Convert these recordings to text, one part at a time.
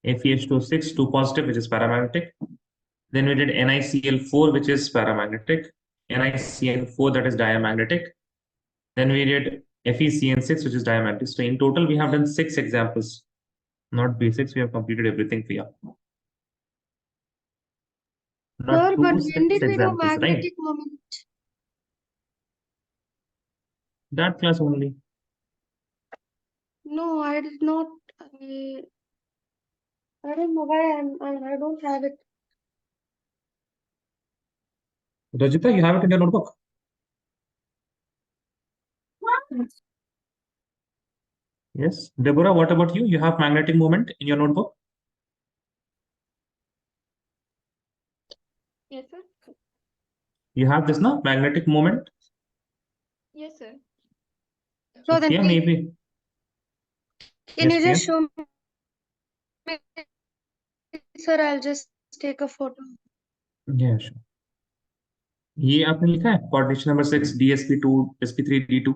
FeH2O6, 2 positive, which is paramagnetic. Then we did NiCl4, which is paramagnetic. NiCN4, that is diamagnetic. Then we did FeCN6, which is diamagnetic. So in total, we have done 6 examples. Not basics, we have completed everything for you. Not Sir, two, but when 6 did we do examples, right? magnetic moment? That class only. No, I did not. I don't know why I don't have it. Rajita, you have it in your notebook? Yes. Deborah, what about you? You have magnetic moment in your notebook? Yes, sir. You have this, no? Magnetic moment? Yes, sir. So So then, yeah, maybe. can Yes, you Priya. just show me, sir? I'll just take a photo. Yeah, sure. ये आपने लिखा है coordination number 6 DSP2 SP3 D2.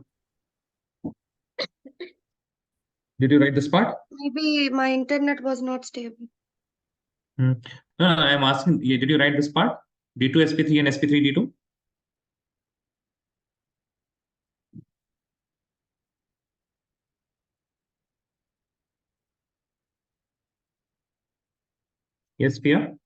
Did you write this part? Maybe my internet was not stable. No, I'm asking, did you write this part? D2 SP3 and SP3 D2? Yes, Priya.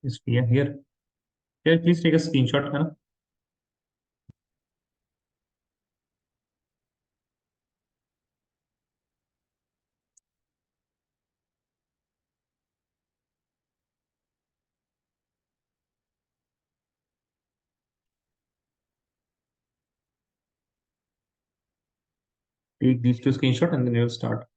Yes, Priya, here. Here, please take a screenshot, है ना? Take these two screenshots and then you'll start.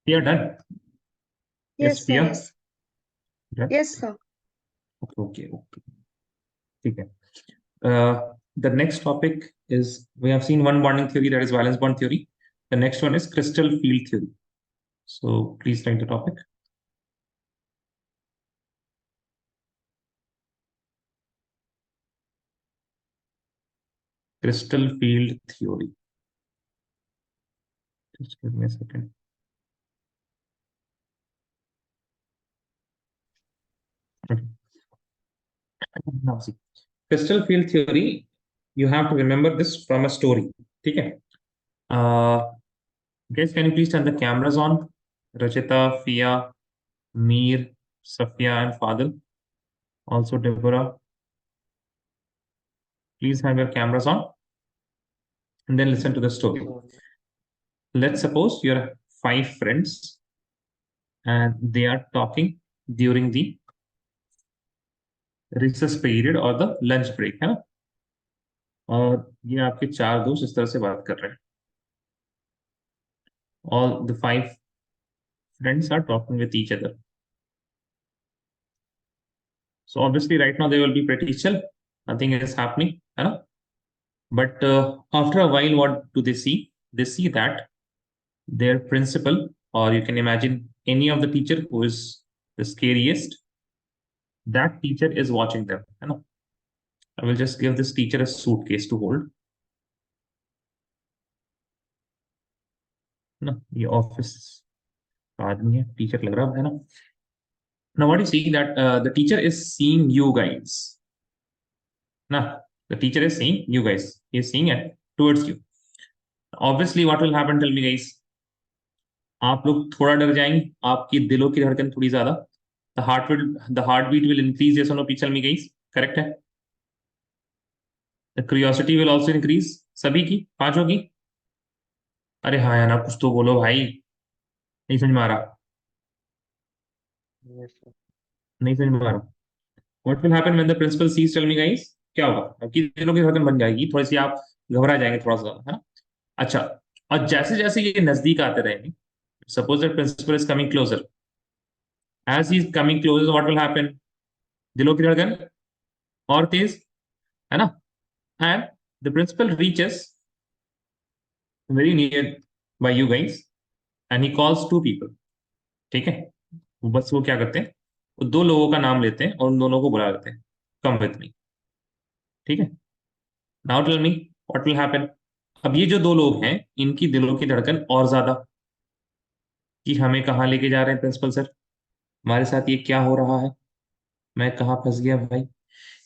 Priya, done? Yes, Yes, sir. Priya? Yes. Done? Yes, sir. Okay. ठीक है. The next topic is, we have seen one bonding theory, that is valence bond theory. The next one is crystal field theory. So please write the topic. Crystal field theory. Just give me a second. Okay. Now see, crystal field theory, you have to remember this from a story. Okay. Guys, can you please turn the cameras on? Rachita, Fia, Mir, Safia, and Fadil. Also Deborah. Please have your cameras on. And then listen to the story. Let's suppose you're 5 friends and they are talking during the recess period or the lunch break, है ना? और ये आपके 4 दोस्त इस तरह से बात कर रहे हैं. All the 5 friends are talking with each other. So obviously right now they will be pretty chill. Nothing is happening, है ना? But after a while, what do they see? They see that their principal, or you can imagine any of the teacher who is the scariest, that teacher is watching them, है ना? I will just give this teacher a suitcase to hold. ना ये office आदमी है, teacher लग रहा है ना? Now what you see that the teacher is seeing you guys. Now the teacher is seeing you guys. He is seeing it towards you. Obviously, what will happen? Tell me, guys. आप लोग थोड़ा डर जाएंगे, आपकी दिलों की धड़कन थोड़ी ज्यादा. The heartbeat will increase. Yes or no? Please tell me, guys. Correct है? The curiosity will also increase. सभी की, पांचों की. अरे हाँ यार, आप कुछ तो बोलो भाई. नहीं समझ में आ रहा. नहीं समझ में आ रहा. What will happen when the principal sees? Tell me, guys. क्या होगा? आपकी दिलों की धड़कन बन जाएगी, थोड़ी सी आप घबरा जाएंगे थोड़ा सा, है ना? अच्छा, और जैसे जैसे ये नजदीक आते रहेंगे, suppose that principal is coming closer, as he is coming closer what will happen? दिलों की धड़कन और तेज, है ना? And the principal reaches very near by you guys and he calls to people, ठीक है? वो बस वो क्या करते हैं, वो दो लोगों का नाम लेते हैं और उन दोनों को बुला लेते हैं, कम विथ मी, ठीक है? Now tell me what will happen. अब ये जो दो लोग हैं, इनकी दिलों की धड़कन और ज्यादा, कि हमें कहाँ लेके जा रहे हैं प्रिंसिपल सर, हमारे साथ ये क्या हो रहा है, मैं कहाँ फंस गया भाई,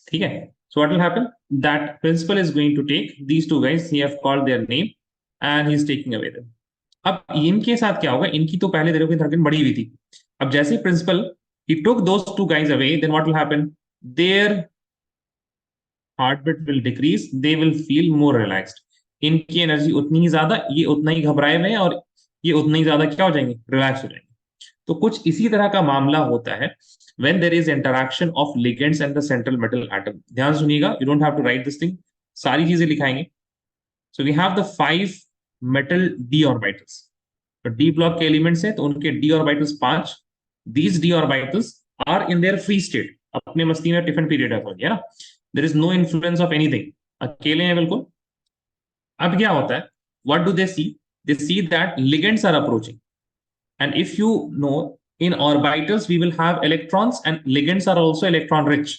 ठीक है? So what will happen, that principal is going to take these two guys, he have called their name and he is taking away them. अब इनके साथ क्या होगा, इनकी तो पहले दिलों की धड़कन बढ़ी हुई थी, अब जैसे principal he took those two guys away, then what will happen, their heart will decrease, they will feel more relaxed. इनकी एनर्जी उतनी ही ज्यादा, ये उतना ही घबराए हुए हैं, और ये उतना ही ज्यादा क्या हो जाएंगे, रिलैक्स हो जाएंगे। तो कुछ इसी तरह का मामला होता है when there is interaction of ligands and the central metal atom। ध्यान सुनिएगा, you don't have to write this thing, सारी चीजें लिखाएंगे। So we have the 5 metal d orbitals। तो d ब्लॉक के एलिमेंट्स हैं, तो उनके d orbitals 5। These d orbitals are in their free state, अपने मस्ती में टिफिन पीरियड है ना, there is no influence of anything, अकेले हैं बिल्कुल। अब क्या होता है, what do they see? They see that ligands are approaching, and if you know, in orbitals we will have electrons, and ligands are also electron rich.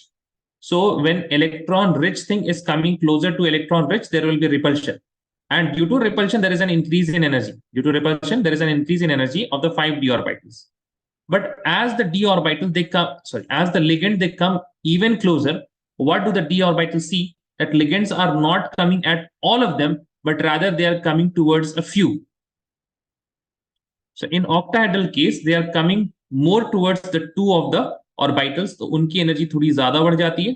So when electron rich thing is coming closer to electron rich, there will be repulsion, and due to repulsion there is an increase in energy. Due to repulsion there is an increase in energy of the 5 d orbitals. But as the d orbital they come, sorry, as the ligand they come even closer, what do the d orbitals see? That ligands are not coming at all of them, but rather they are coming towards a few. So in octahedral case, they are coming more towards the two of the orbitals, तो उनकी energy थोड़ी ज्यादा बढ़ जाती है,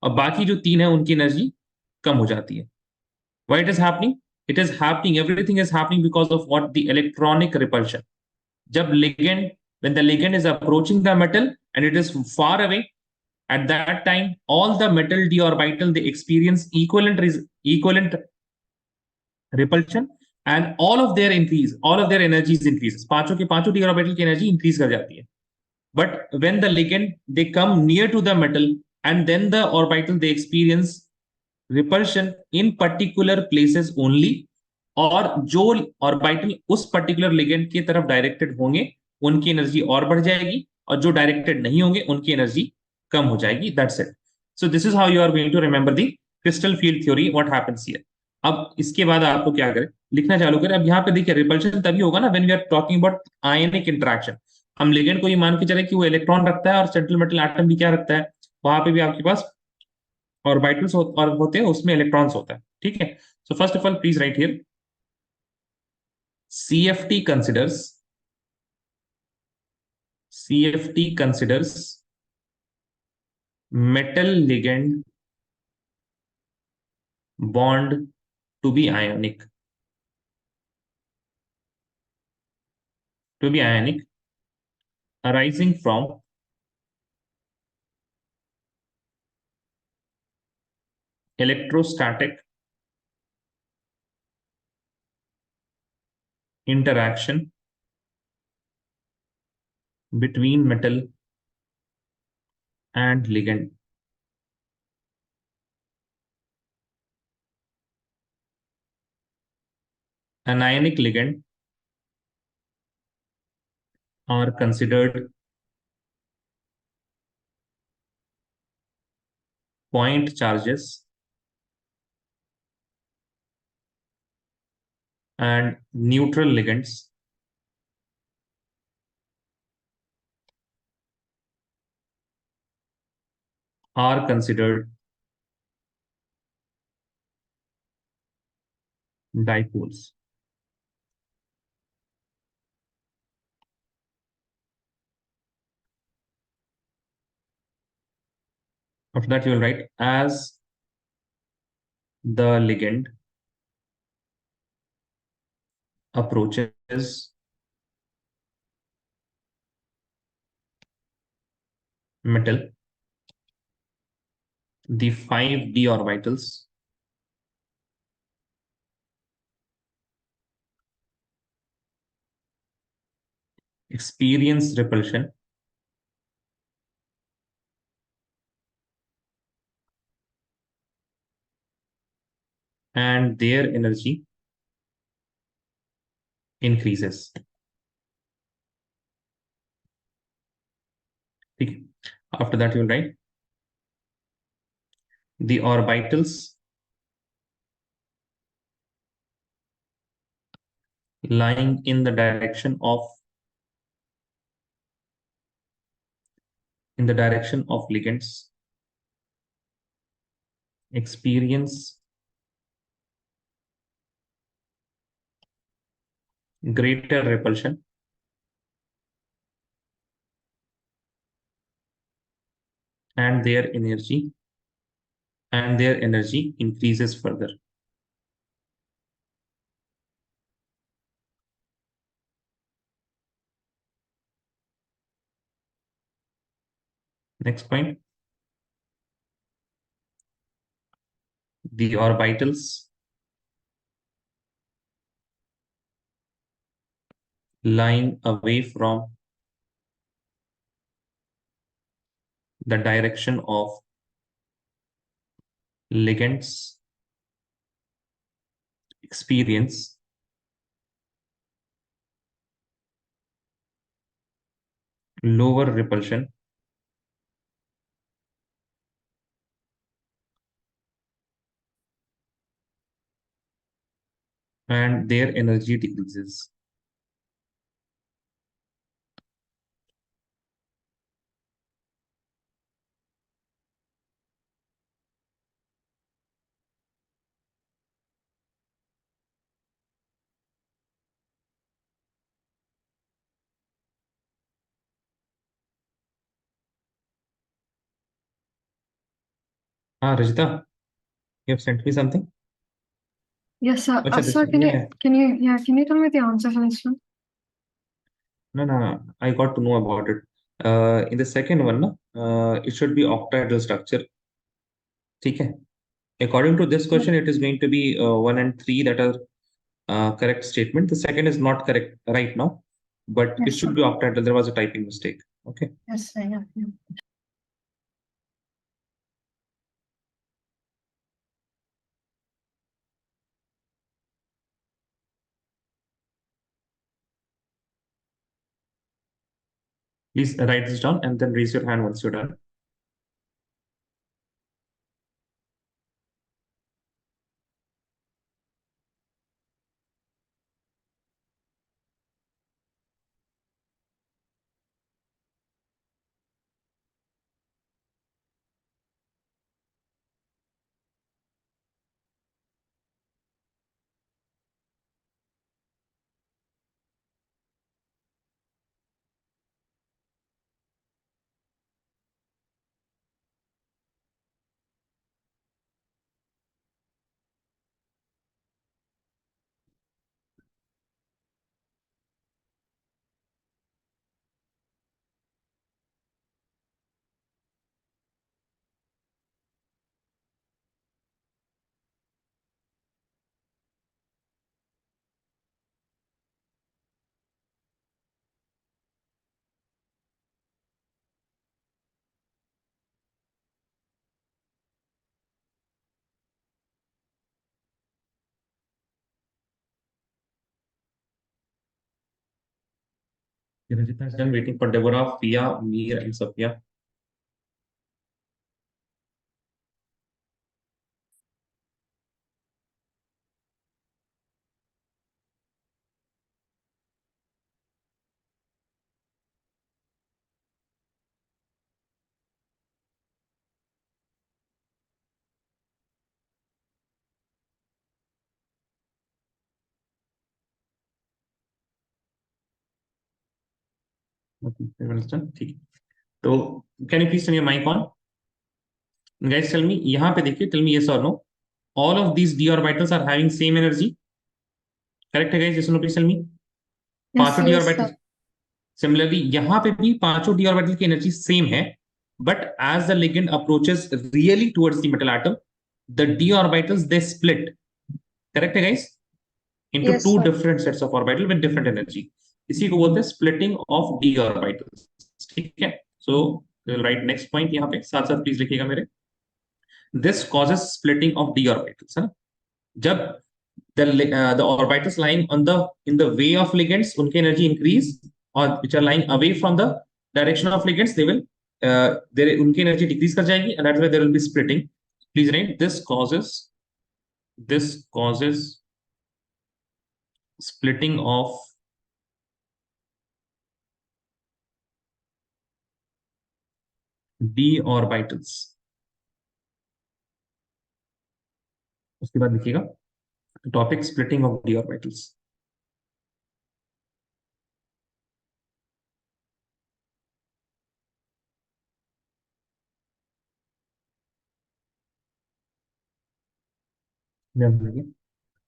और बाकी जो तीन है उनकी एनर्जी कम हो जाती है। Why it is happening? It is happening, everything is happening because of what? The electronic repulsion. जब ligand, when the ligand is approaching the metal and it is far away, at that time all the metal d orbital they experience equivalent repulsion, and all of their increase, all of their energies increases, पांचों के पांचों d orbital की energy increase कर जाती है। But when the ligand they come near to the metal, and then the orbital they experience repulsion in particular places only, और जो orbital उस पर्टिकुलर लिगेंड की तरफ डायरेक्टेड होंगे उनकी एनर्जी और बढ़ जाएगी, और जो डायरेक्टेड नहीं होंगे उनकी एनर्जी कम हो जाएगी। That's it. So this is how you are going to remember the crystal field theory, what happens here. अब इसके बाद आपको क्या करें, लिखना चालू करें। अब यहाँ पे देखिए, रिपल्शन तभी होगा ना when we are talking about ionic interaction. हम लिगेंड को ये मान के चले कि वो इलेक्ट्रॉन रखता है, और सेंट्रल मेटल एटम भी क्या रखता है, वहां पे भी आपके पास ऑर्बिटल्स और होते हैं, उसमें इलेक्ट्रॉन्स होता है, ठीक है? So first of all please right here, CFT considers metal ligand bond to be ionic, arising from electrostatic interaction between metal and ligand. Anionic ligand are considered point charges, and neutral ligands are considered dipoles. After that, you will write, as the ligand approaches metal, the 5d orbitals experience repulsion and their energy increases. Okay. After that, you will write the orbitals lying in the direction of ligands experience greater repulsion and their energy increases further. Next point, the orbitals lying away from the direction of ligands experience lower repulsion and their energy decreases. Rajita, you have sent me something? Yes, sir. Acha, this Sir, one, yeah. can you tell me the answer for this one? No, I got to know about it. In the second one, it should be octahedral structure. Okay. According to this question, it is going to be 1 and 3 that are correct statement. The second is not correct right now, but it Yes, should sir. be octahedral. There was a typing mistake. Okay. Yes, sir. Yeah. Please write this down and then raise your hand once you're done. Rajita is done waiting for Deborah, Pia, Mir, and Sophia. Okay, everyone's done. ठीक. So, can you please turn your mic on? Guys, tell me, यहाँ पे देखिए, tell me yes or no. All of these d orbitals are having same energy. Correct है guys? Yes or no, please tell me. Yes, पांचों d sir. orbitals. Similarly, यहाँ पे भी पांचों d orbital की energy same है. but as the ligand approaches really towards the metal atom, the d orbitals they split. Correct, guys? Into Yes, two sir. different sets of orbital with different energy. इसी को बोलते हैं splitting of d orbitals. ठीक है? So we'll write next point यहाँ पे साथ साथ प्लीज लिखिएगा मेरे. This causes splitting of d orbitals. है ना? जब the orbitals lying on the in the way of ligands उनकी energy increase और which are lying away from the direction of ligands they will उनकी energy decrease कर जाएगी and that's why there will be splitting. Please write this causes splitting of d orbitals. उसके बाद लिखिएगा topic splitting of d orbitals.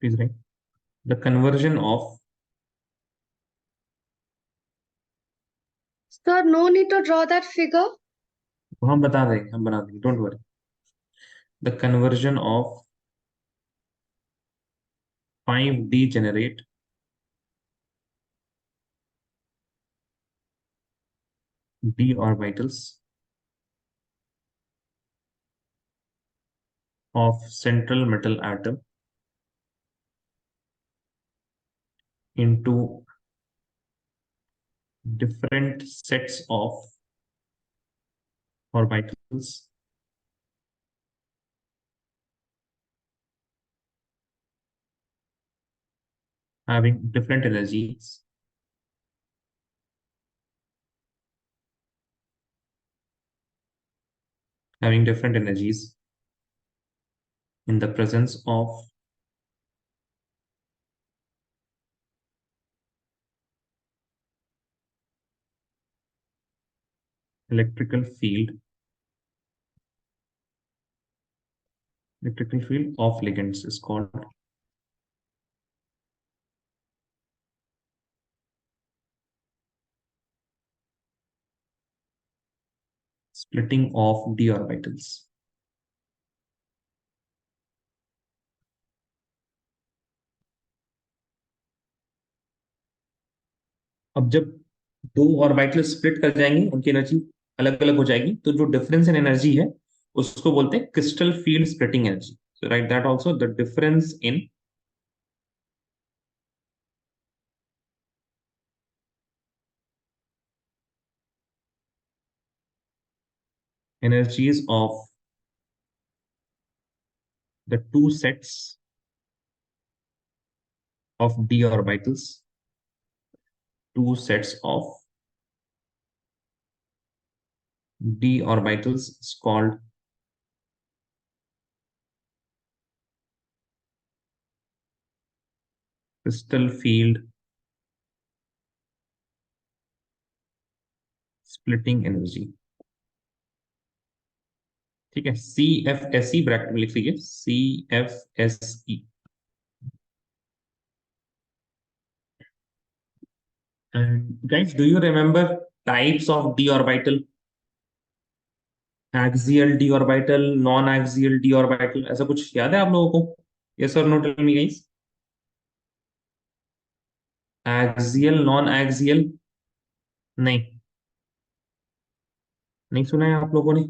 Please write the conversion of. Sir, no need to draw that figure. हम बता देंगे, हम बना देंगे, don't worry. The conversion of 5D generate d orbitals of central metal atom into different sets of orbitals having different energies in the presence of electrical field of ligands is called splitting of d orbitals. अब जब दो orbital split कर जाएंगे उनकी energy अलग अलग हो जाएगी तो जो डिफरेंस इन एनर्जी है उसको बोलते हैं crystal field splitting energy. So write that also, the difference in energies of the two sets of d orbitals, two sets of d orbitals is called crystal field splitting energy. ठीक है, CFSE bracket में लिख लीजिए, CFSE. And guys, do you remember types of d orbital? Axial d orbital, non-axial d orbital, ऐसा कुछ याद है आप लोगों को? Yes or no, tell me guys. Axial, non-axial, नहीं नहीं सुना है आप लोगों ने?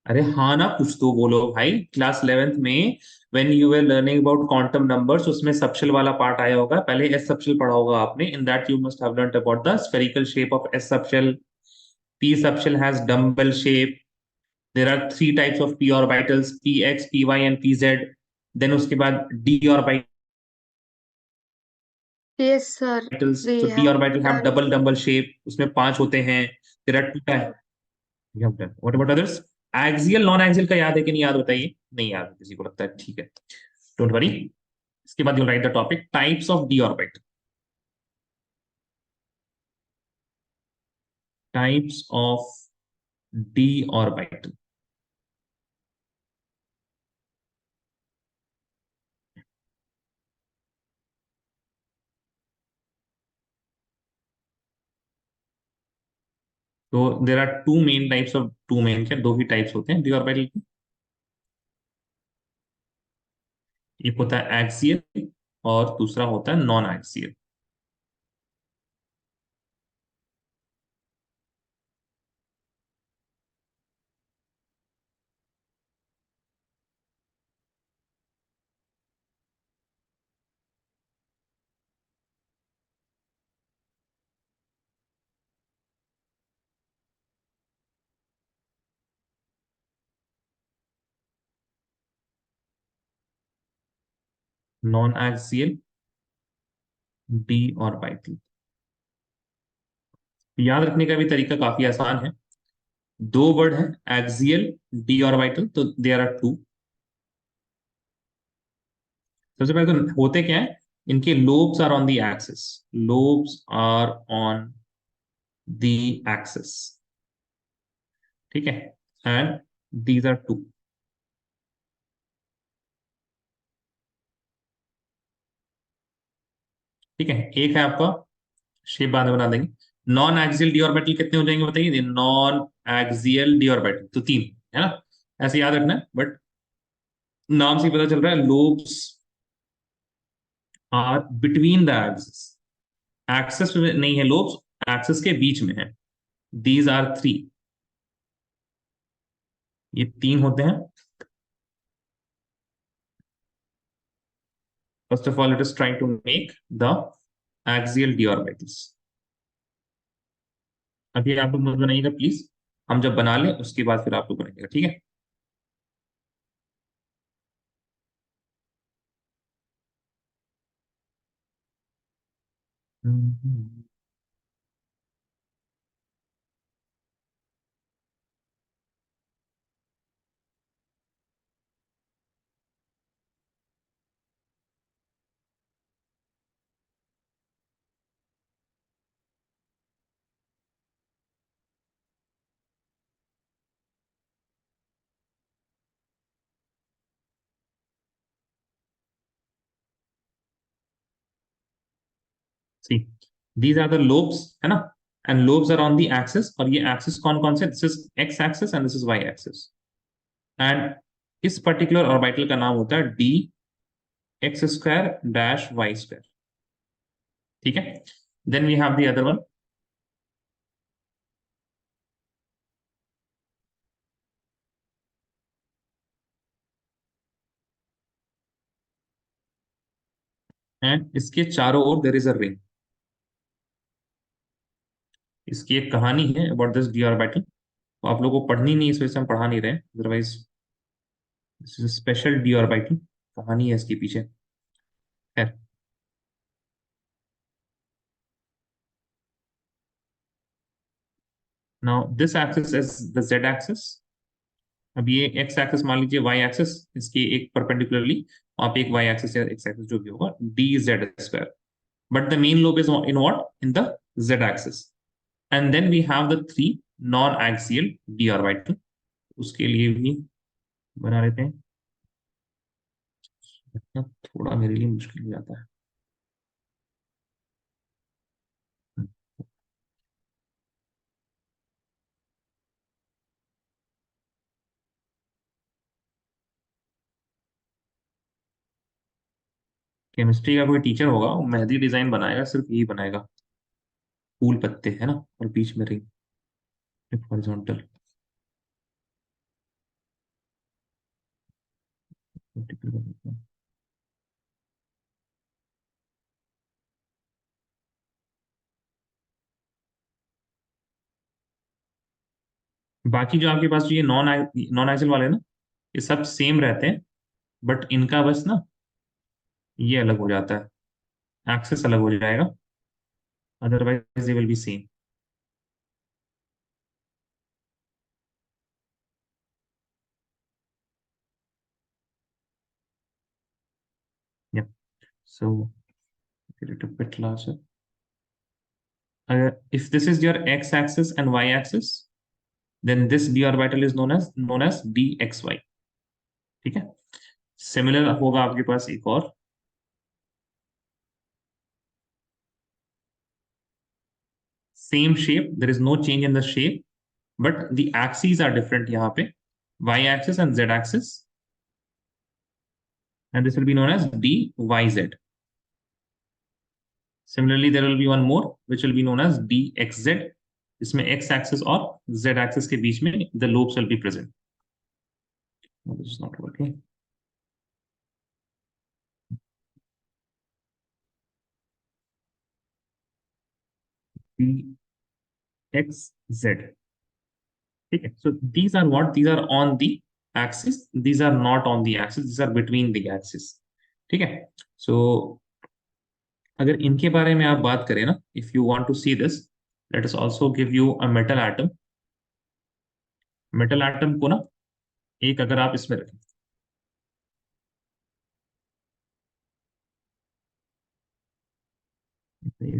अरे हाँ ना, कुछ तो बोलो भाई. क्लास 11th में when you were learning about quantum numbers उसमें सबशेल वाला पार्ट आया होगा. पहले एस सबशेल पढ़ा होगा आपने. In that you must have learned about the spherical shape of S subshell. P subshell has dumbbell shape. There are three types of P orbitals, P X, P Y and P Z. Then उसके बाद D orbitals. Yes, sir. We So d have orbital have done. double shape. उसमें 5 होते हैं. There are two types. You have done. What about others? Axial, non-axial का याद है कि नहीं याद? बताइए. नहीं याद है किसी को लगता है. ठीक है, डोंट वरी. इसके बाद you write the topic types of D orbit. Types of D orbit. तो there are two main types of two main, क्या दो ही टाइप्स होते हैं डी ऑर्बिटल के। एक होता है एक्सियल और दूसरा होता है non axial. Non axial D orbital, याद रखने का भी तरीका काफी आसान है। दो वर्ड है एक्सियल डी ऑर्बिटल, तो देयर आर टू। सबसे पहले तो होते क्या है, इनके lobes are on the axis, lobes are on the axis, ठीक है, एंड दीज आर टू। ठीक है, एक है आपका, शेप बाद में बना देंगे। नॉन एक्सियल डी ऑर्बिटल कितने हो जाएंगे बताइए, नॉन एक्सियल डी ऑर्बिटल तो तीन, है ना, ऐसे याद रखना है। बट नाम से ही पता चल रहा है, lobes are between the axis, axis में नहीं है लोब्स, एक्सिस के बीच में है। दीज आर थ्री, ये तीन होते हैं। First of all it is trying to make the axial D orbitals. अभी आप लोग मत बनाइएगा प्लीज, हम जब बना लें उसके बाद फिर आप लोग बनाइएगा, ठीक है। सी, these are the lobes, है ना, and lobes are on the axis, और ये axis कौन कौन से, this is x axis and this is y axis, and इस पर्टिकुलर ऑर्बिटल का नाम होता है D X square dash Y square, ठीक है। Then we have the other one, and इसके चारों ओर देयर इज अ रिंग। इसकी एक कहानी है अबाउट दिस डी ऑर्बिटल, तो आप लोगों को पढ़नी नहीं, इस वजह से हम पढ़ा नहीं रहे, otherwise this is special D orbital, कहानी है इसके पीछे। खैर, now this axis is the Z axis. अब ये एक्स एक्सिस मान लीजिए, वाई एक्सिस इसके एक परपेंडिकुलरली, आप एक वाई एक्सिस या एक्स एक्सिस जो भी होगा, D Z square, but the main lobe is in what, in the Z axis. And then we have the three non axial D orbital, उसके लिए भी बना लेते हैं, थोड़ा मेरे लिए मुश्किल हो जाता है। केमिस्ट्री का कोई टीचर होगा, वो मेहंदी डिजाइन बनाएगा, सिर्फ यही बनाएगा, फूल पत्ते है ना, और बीच में रिंग, हॉरिजॉन्टल, बाकी जो आपके पास जो ये नॉन नॉन एक्सियल वाले हैं ना, ये सब सेम रहते हैं, बट इनका बस ना ये अलग हो जाता है, एक्सेस अलग हो जाएगा, otherwise they will be same. Yeah. So get it a bit larger. If this is your x-axis and y-axis, then this d orbital is known as dxy. ठीक है, सिमिलर होगा आपके पास एक और, same shape, there is no change in the shape, but the axes are different यहाँ पे, y axis and z axis, and this will be known as dyz. Similarly, there will be one more which will be known as dxz. इसमें x axis और z axis के बीच में the lobes will be present. No, this is not working. dxz. Okay, so these are what? These are on the axis. These are not on the axis. These are between the axis. ठीक है. So अगर इनके बारे में आप बात करें ना, if you want to see this, let us also give you a metal atom. Metal atom को ना एक अगर आप इसमें रखें,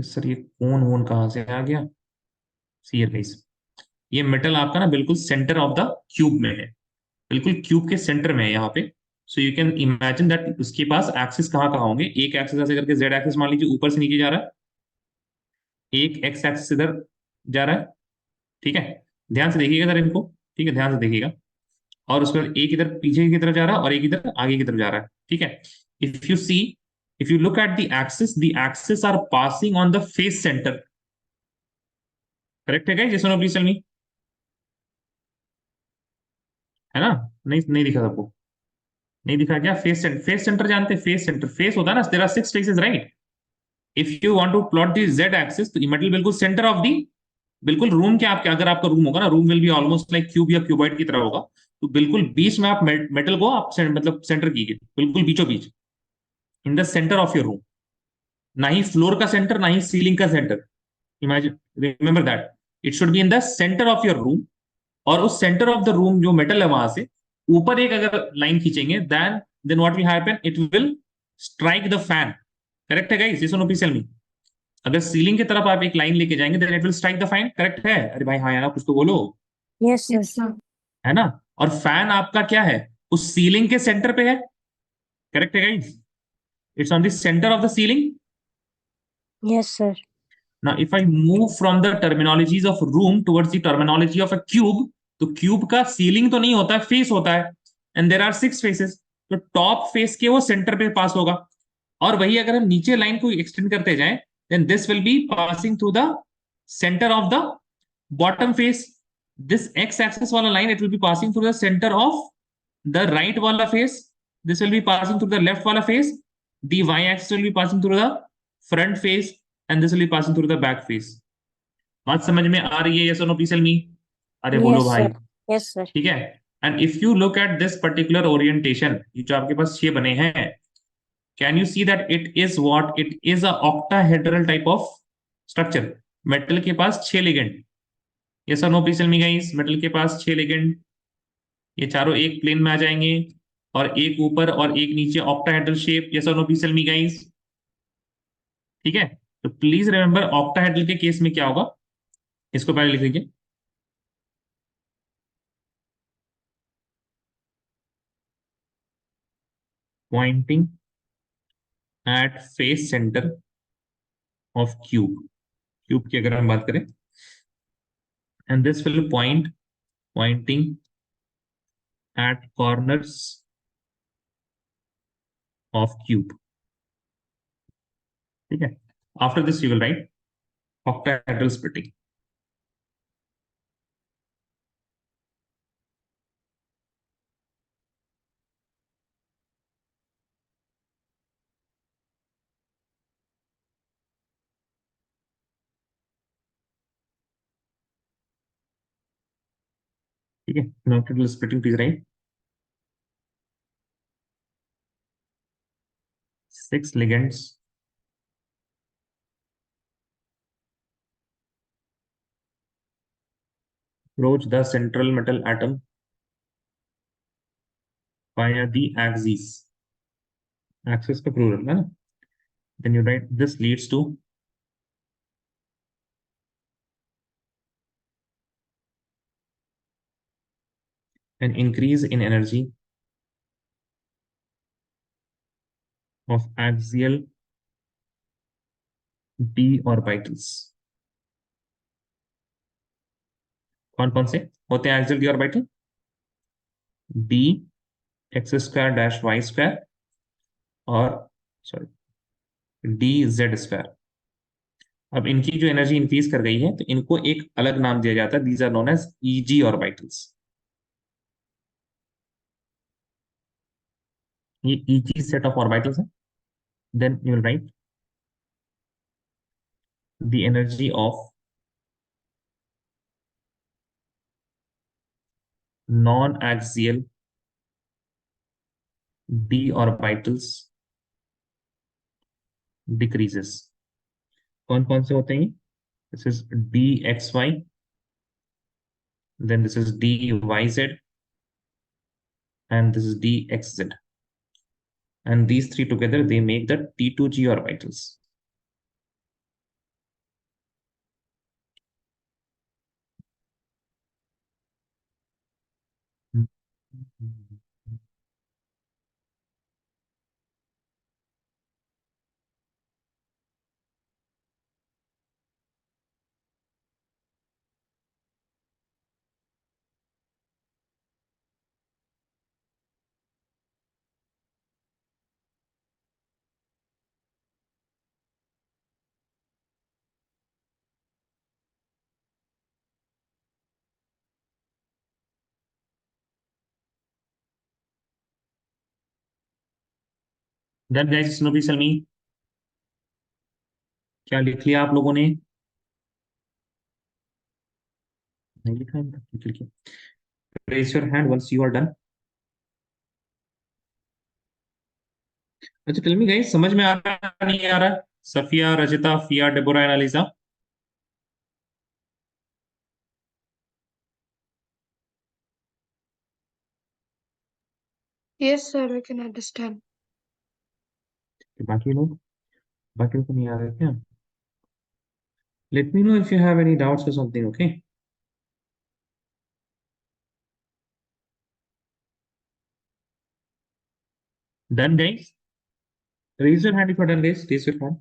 सर ये कोन वोन कहाँ से आ गया? सी हियर गाइस, ये मेटल आपका ना बिल्कुल सेंटर ऑफ द क्यूब में है, बिल्कुल क्यूब के सेंटर में है यहाँ पे. So you can imagine that उसके पास एक्सिस कहाँ कहाँ होंगे. एक एक्सिस ऐसे करके जेड एक्सिस मान लीजिए ऊपर से नीचे जा रहा है, एक एक्स एक्सिस इधर जा रहा है. ठीक है, ध्यान से देखिएगा सर इनको. ठीक है, ध्यान से देखिएगा. और उसके बाद एक इधर पीछे की तरफ जा रहा है और एक इधर आगे की तरफ जा रहा है. ठीक है, if you see, if you look at the axis are passing on the face centre. Correct है गाइस? जैसे नो प्लीज टेल मी. है ना? नहीं नहीं दिखा सबको? नहीं दिखा क्या? फेस सेंटर जानते हैं? फेस सेंटर, फेस होता है ना, there are 6 faces right. If you want to plot the Z axis, तो मेटल बिल्कुल सेंटर ऑफ दी, बिल्कुल रूम के आपके, अगर आपका रूम होगा ना, room will be almost like cube या क्यूबॉइड की तरह होगा, तो बिल्कुल बीच में आप मेटल को आप मतलब सेंटर कीजिए, बिल्कुल बीचों बीच, in the centre of your room. ना ही फ्लोर का सेंटर, ना ही सीलिंग का centre. Imagine, remember that it should be in the centre of your room. और उस सेंटर ऑफ द रूम जो मेटल है वहां से ऊपर एक अगर लाइन खींचेंगे, then what will happen, it will strike the fan. Correct है गाइस? यस और नो प्लीज टेल मी. अगर सीलिंग की तरफ आप एक लाइन लेके जाएंगे, then it will strike the fan. Correct है? अरे भाई हाँ यार, कुछ तो बोलो. Yes, sir. Yes, sir. है ना? और फैन आपका क्या है? उस सीलिंग के सेंटर पे है. करेक्ट है guys? It's on the centre of the ceiling. Yes, sir. Now if I move from the terminologies of room towards the terminology of a cube, तो क्यूब का सीलिंग तो नहीं होता है, फेस होता है. And there are 6 faces. तो top face के वो सेंटर पे पास होगा. और वही अगर हम नीचे लाइन को एक्सटेंड करते जाएं, then this will be passing through the center of the bottom face. This x axis wala line, it will be passing through the center of the right wala face. This will be passing through the left wala face. The y axis will be passing through the front face, and this will be passing through the back face. बात समझ में आ रही है? yes or no please tell me. अरे बोलो Yes, भाई. sir. Yes, sir. ठीक है. And if you look at this particular orientation, जो आपके पास 6 बने हैं, can you see that it is what? It is a octahedral type of structure. Metal के पास 6 लिगेंड. ये sir no please tell me guys. Metal के पास 6 ligand, ये चारों एक प्लेन में आ जाएंगे, और एक ऊपर और एक नीचे, ऑक्टाहेड्रल शेप. ये sir no please tell me guys. ठीक है, तो प्लीज रिमेंबर ऑक्टाहेड्रल के केस में क्या होगा, इसको पहले लिख लीजिए. Pointing at face centre of cube. Cube की अगर हम बात करें, and this will pointing at corners of cube. ठीक है. After this you will write octahedral splitting. ठीक है, octahedral splitting please write 6 ligands approach the central metal atom via the axis. Axis का plural है ना? Then you write this leads to an increase in energy of axial d orbitals. कौन कौन से होते हैं axial D orbital? D X square dash Y square और sorry D Z square. अब इनकी जो एनर्जी इंक्रीज कर गई है तो इनको एक अलग नाम दिया जाता है, these are known as E G orbitals. ये ईजी सेट ऑफ ऑर्बिटल्स है। Then you will write the energy of non axial d orbitals decreases। कौन कौन से होते हैं? This is dxy, then this is dyz, and this is dxz, and these three together they make the t2g orbitals। Then guys, Snoopy Salmi, क्या लिख लिया आप लोगों ने? नहीं लिखा है? ठीक लिखिए। Raise your hand once you are done। अच्छा टेल मी गाइस, समझ में आ रहा है नहीं आ रहा है? Safia, Rajita, Fia, Deborah and Aliza. Yes, sir, we can understand. बाकी लोग, बाकी लोग को नहीं आ रहा है क्या? Let me know if you have any doubts or something, okay? Done guys? Raise your hand if you're done guys, raise your hand।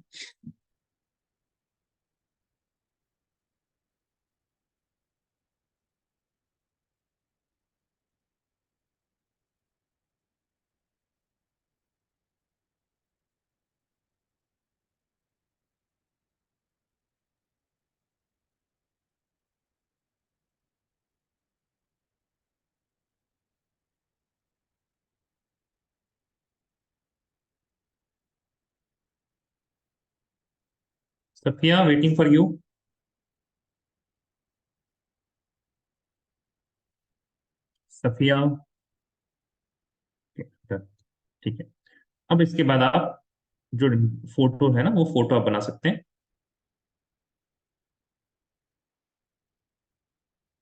Safia, waiting for you। Safia, ठीक है। अब इसके बाद आप जो फोटो है ना वो फोटो आप बना सकते हैं।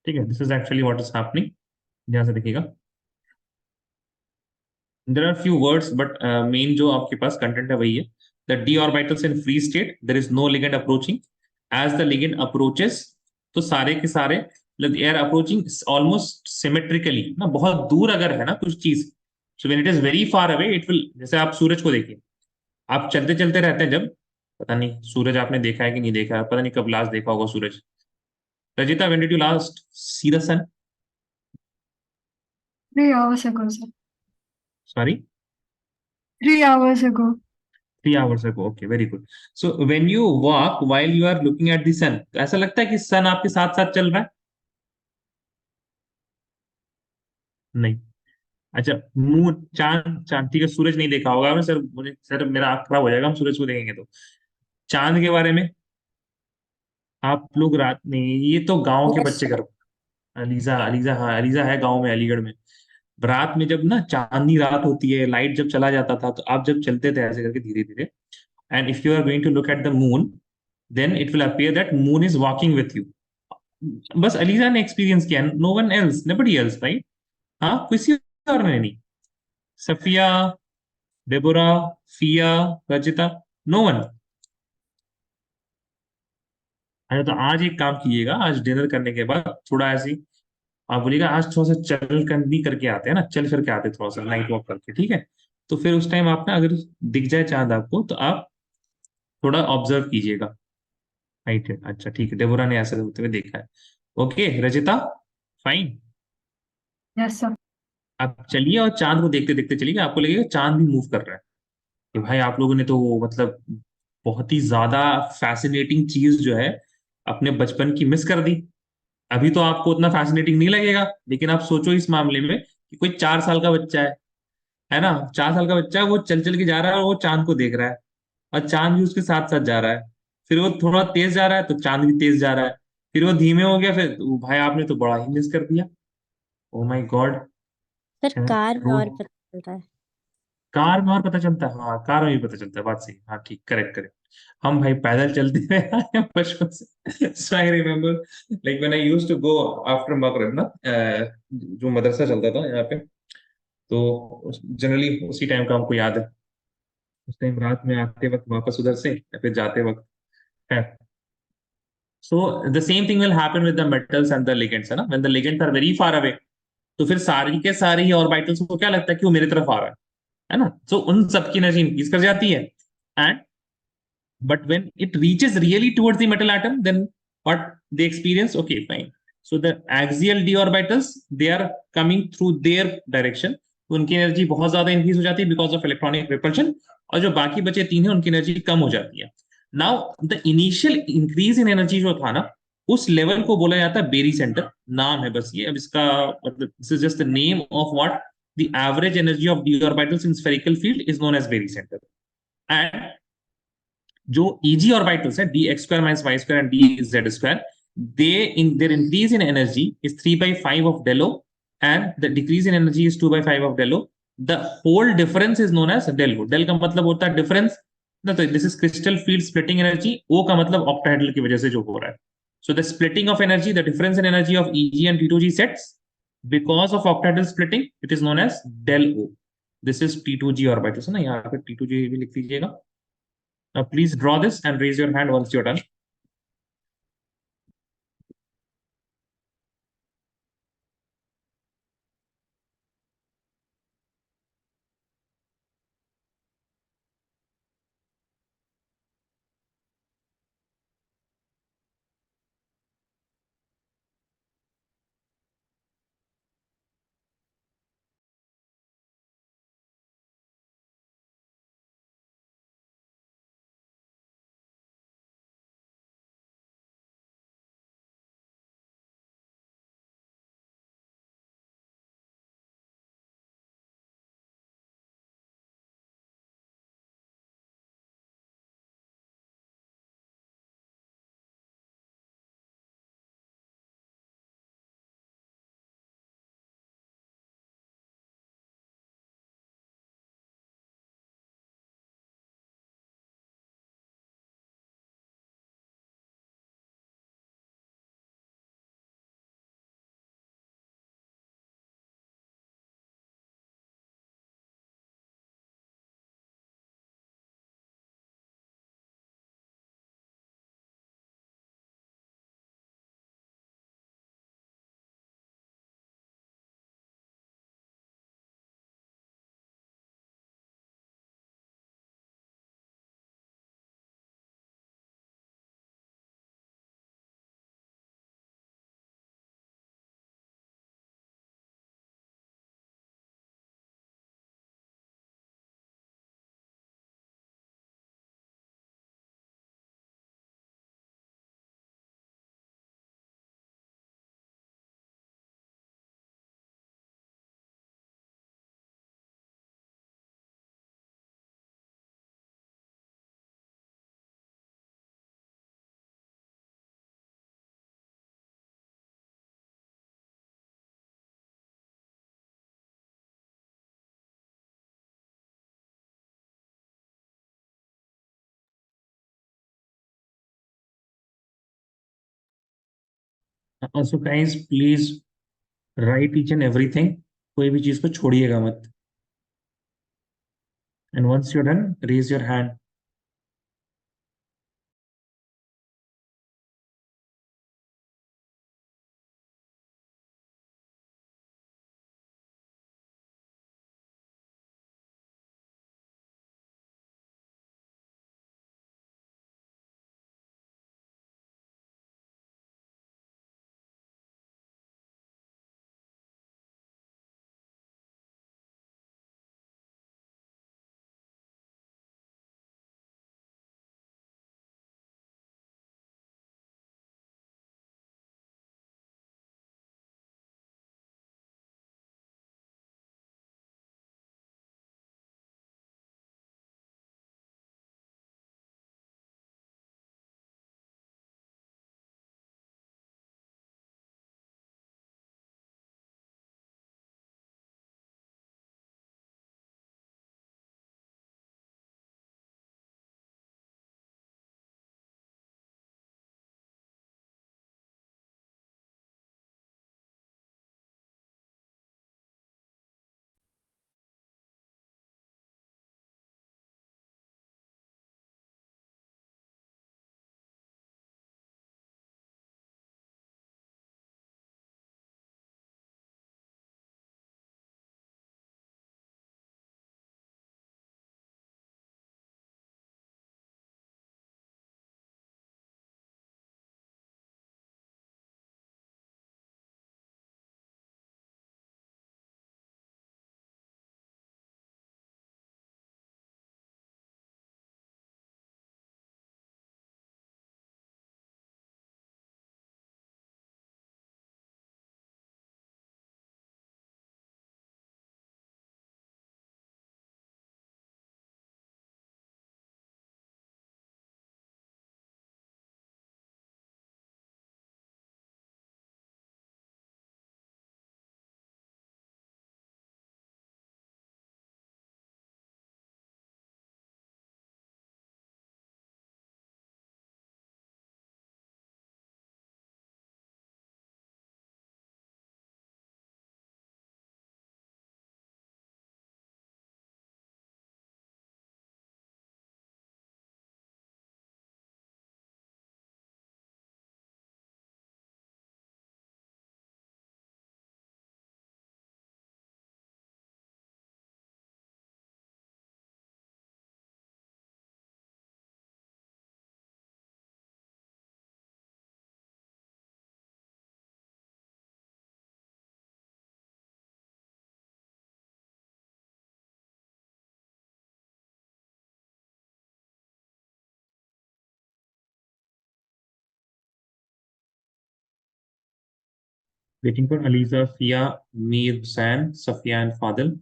ठीक है, this is actually what is happening. ध्यान से देखिएगा। There are few words but main जो आपके पास कंटेंट है वही है। The D orbitals in free state there is no ligand approaching. As the ligand approaches, तो सारे के सारे they are approaching almost symmetrically ना, बहुत दूर अगर है ना कुछ चीज, so when it is very far away it will, जैसे आप सूरज को देखिए, आप चलते चलते रहते हैं जब, पता नहीं सूरज आपने देखा है कि नहीं देखा है, पता नहीं कब लास्ट देखा होगा सूरज। Rajita, when did you last see the sun? 3 hours ago, sir. Sorry, 3 hours ago. 3 hours ago, okay, very good। So when you walk while you are looking at the sun, तो ऐसा लगता है कि सन आपके साथ साथ चल रहा है? नहीं। अच्छा, मून, चांद, चांद ठीक है, सूरज नहीं देखा होगा आपने सर, मुझे सर मेरा आँख खराब हो जाएगा हम सूरज को देखेंगे तो। चांद के बारे में आप लोग रात नहीं, ये तो गांव के Yes, बच्चे sir. कर। अलीजा, अलीजा, हाँ अलीजा है गांव में, अलीगढ़ में। रात में जब ना चांदनी रात होती है, लाइट जब चला जाता था, तो आप जब चलते थे ऐसे करके धीरे धीरे, and if you are going to look at the moon, then it will appear that moon is walking with you. बस अलीजा ने एक्सपीरियंस किया, no one else, nobody else, right? हाँ, किसी और ने नहीं। Safia, Deborah, Fia, Rajita, no one. अच्छा तो आज एक काम कीजिएगा, आज डिनर करने के बाद थोड़ा ऐसी आप बोलिएगा आज थोड़ा सा चल कर भी करके आते हैं ना, चल फिर के आते हैं थोड़ा सा नाइट वॉक करके, ठीक है? तो फिर उस टाइम आप ना अगर दिख जाए चांद आपको तो आप थोड़ा ऑब्जर्व कीजिएगा। राइट है, अच्छा ठीक है, डेबोरा ने ऐसे होते हुए देखा है। Okay Rajita, fine. Yes, sir. आप चलिए और चांद को देखते देखते चलिए, आपको लगेगा चांद भी मूव कर रहा है। कि भाई आप लोगों ने तो मतलब बहुत ही ज्यादा फैसिनेटिंग चीज जो है अपने बचपन की मिस कर दी। अभी तो आपको उतना फैसिनेटिंग नहीं लगेगा, लेकिन आप सोचो इस मामले में कि कोई 4 साल का बच्चा है ना, 4 साल का बच्चा है, वो चल चल के जा रहा है और वो चांद को देख रहा है, और चांद भी उसके साथ साथ जा रहा है। फिर वो थोड़ा तेज जा रहा है तो चांद भी तेज जा रहा है। फिर वो धीमे हो गया, फिर भाई आपने तो बड़ा ही मिस कर दिया। Oh my God. Sir car में और पता चलता है। कार में और पता चलता है, हाँ कार में भी पता चलता है, बात सही, हाँ ठीक, करेक्ट करेक्ट। हम भाई पैदल चलते हुए आए हैं बचपन से। So I remember like when I used to go after मगरिब ना, जो मदरसा चलता था यहाँ पे, तो जनरली उसी टाइम का हमको याद है। उस टाइम रात में आते वक्त वापस उधर से या फिर जाते वक्त है। So the same thing will happen with the metals and the ligands, है ना, when the ligands are very far away, तो फिर सारी के सारी ही ऑर्बिटल्स को क्या लगता है कि वो मेरी तरफ आ रहा है ना, सो उन सबकी एनर्जी इंक्रीज कर जाती है। And but when it reaches really towards the metal atom, then what they experience, okay fine, so the axial d orbitals, they are coming through their direction, तो उनकी एनर्जी बहुत ज्यादा इंक्रीज हो जाती है बिकॉज ऑफ इलेक्ट्रॉनिक रिपल्शन, और जो बाकी बचे तीन है उनकी एनर्जी कम हो जाती है। Now the initial increase in energy जो था ना, उस लेवल को बोला जाता है बेरी सेंटर, नाम है बस ये, अब इसका मतलब this is just the name of what the average energy of D orbitals in spherical field is known as barycentre. And जो ईजी ऑर्बिटल्स है, D X square minus Y square and D Z square, they in their increase in energy is 3/5 of del o, and the decrease in energy is 2/5 of del o. The whole difference is known as del. Del का मतलब होता है difference ना, तो this is crystal field splitting energy, O का मतलब octahedral की वजह से जो हो रहा है। So the splitting of energy, the difference in energy of EG and T2G sets because of octahedral splitting, it is known as del O. This is T2G orbitals है ना, यहाँ पे T2G भी लिख लीजिएगा। Now please draw this and raise your hand once you're done. So guys, please write each and everything. कोई भी चीज को छोड़िएगा मत। And once you're done, raise your hand. Waiting for Aliza, Fia, Mir, Hussain, Safia and Fadil.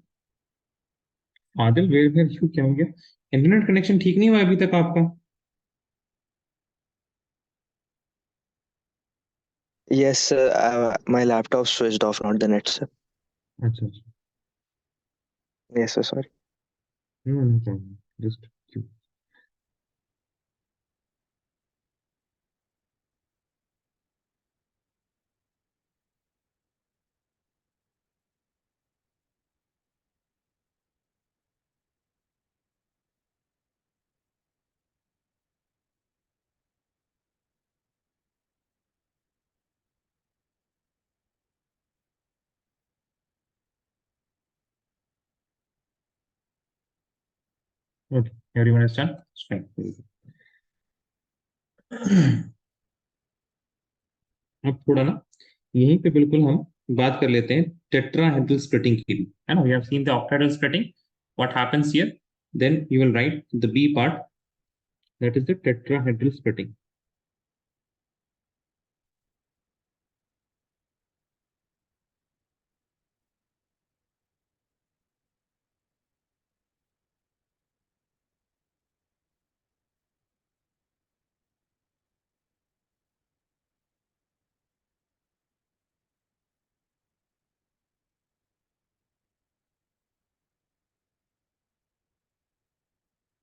Fadil, where you? क्या हो गया? Internet connection ठीक नहीं हुआ अभी तक आपका? Yes, sir. My laptop switched off, not the net, sir. अच्छा अच्छा. Yes, sir. Sorry. No, no problem. Just okay. Everyone understand? It's fine. Very good. अब थोड़ा ना यहीं पे बिल्कुल हम बात कर लेते हैं टेट्राहेड्रल स्प्लिटिंग की भी, है ना? We have seen the octahedral splitting. What happens here? Then you will write the B part, that is the tetrahedral splitting.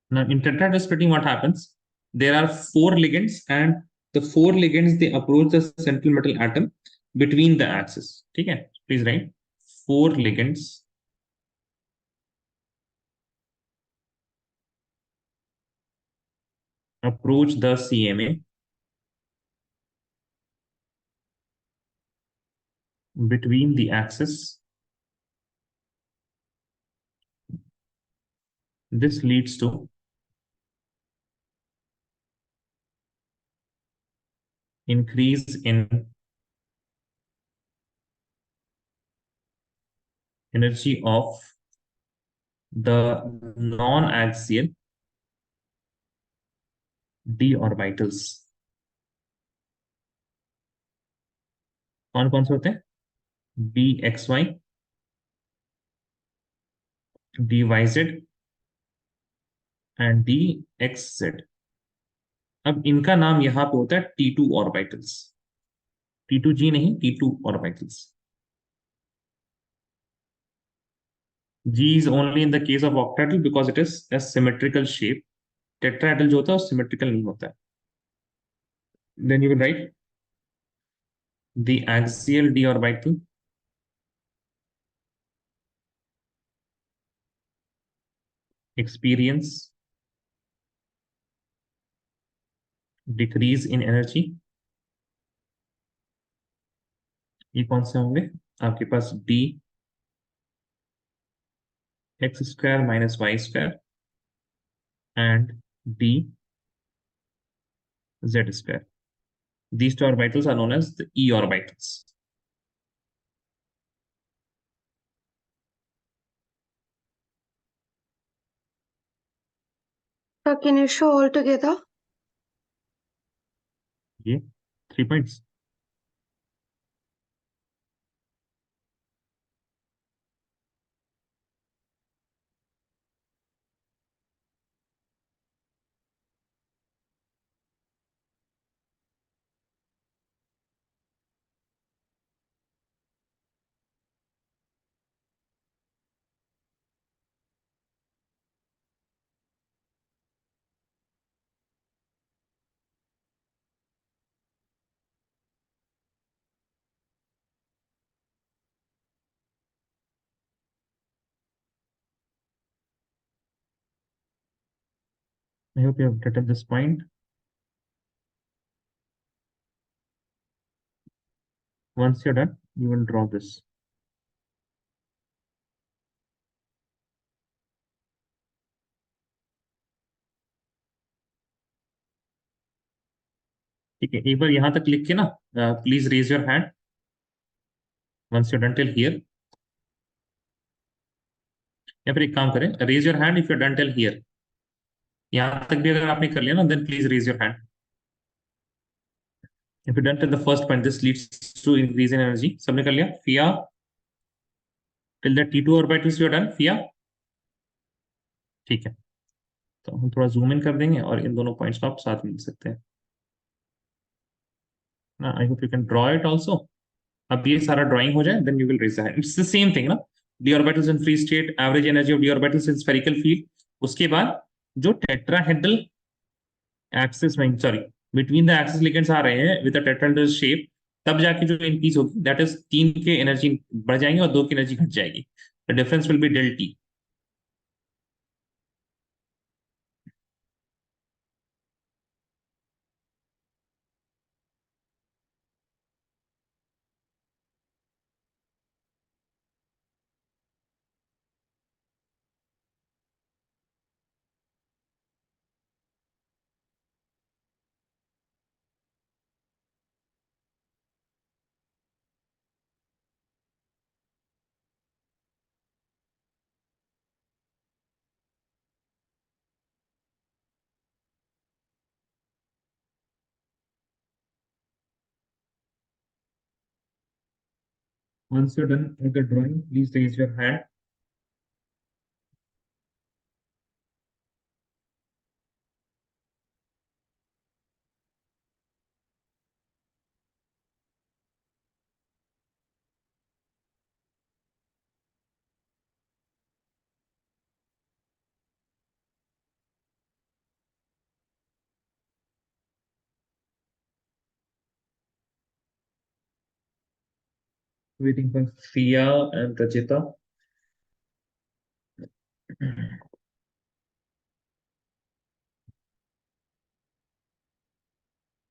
Now, in tetrahedral splitting, what happens? There are four ligands, and the four ligands they approach the central metal atom between the axis. Okay, please write four ligands approach the CMA between the axis. This leads to increase in energy of the non-axial d orbitals. कौन कौन से होते हैं? dxy, dyz and dxz. अब इनका नाम यहां पे होता है T2 ऑर्बिटल्स. T2g नहीं, T2 orbitals. G is only in the case of octahedral because it is a symmetrical shape. Tetrahedral जो होता है वो symmetrical नहीं होता है. Then you will write the axial d orbital experience decrease in energy. ये कौन से होंगे आपके पास? d x square minus y square and d z square. These two orbitals are known as the e orbitals. Can you show all together? ये 3 points. I hope you have written this point. Once you're done, you will draw this. ठीक है, एक बार यहां तक लिख के ना please raise your hand once you're done till here. या फिर एक काम करें, raise your hand if you done till here. यहां तक भी अगर आपने कर लिया ना, then please raise your hand. If you done till the first point, this leads to increase in energy. सबने कर लिया? Fia till the T2 orbitals you are done. Fia, ठीक है. तो हम थोड़ा जूम इन कर देंगे और इन दोनों पॉइंट्स को आप साथ में लिख सकते हैं ना. I hope you can draw it also. अब ये सारा ड्राइंग हो जाए, then you will raise the hand. It's the same thing ना. D orbitals in free state, average energy of D orbitals in spherical field. उसके बाद जो tetrahedral axis में, sorry, between the axis ligands आ रहे हैं विद अ टेट्राहेड्रल शेप, तब जाके जो इंक्रीज होगी, दैट इज 3 के एनर्जी बढ़ जाएंगे और 2 की एनर्जी घट जाएगी. The difference will be del T. Once you're done with the drawing, please raise your hand. Waiting for Sia and Rachita.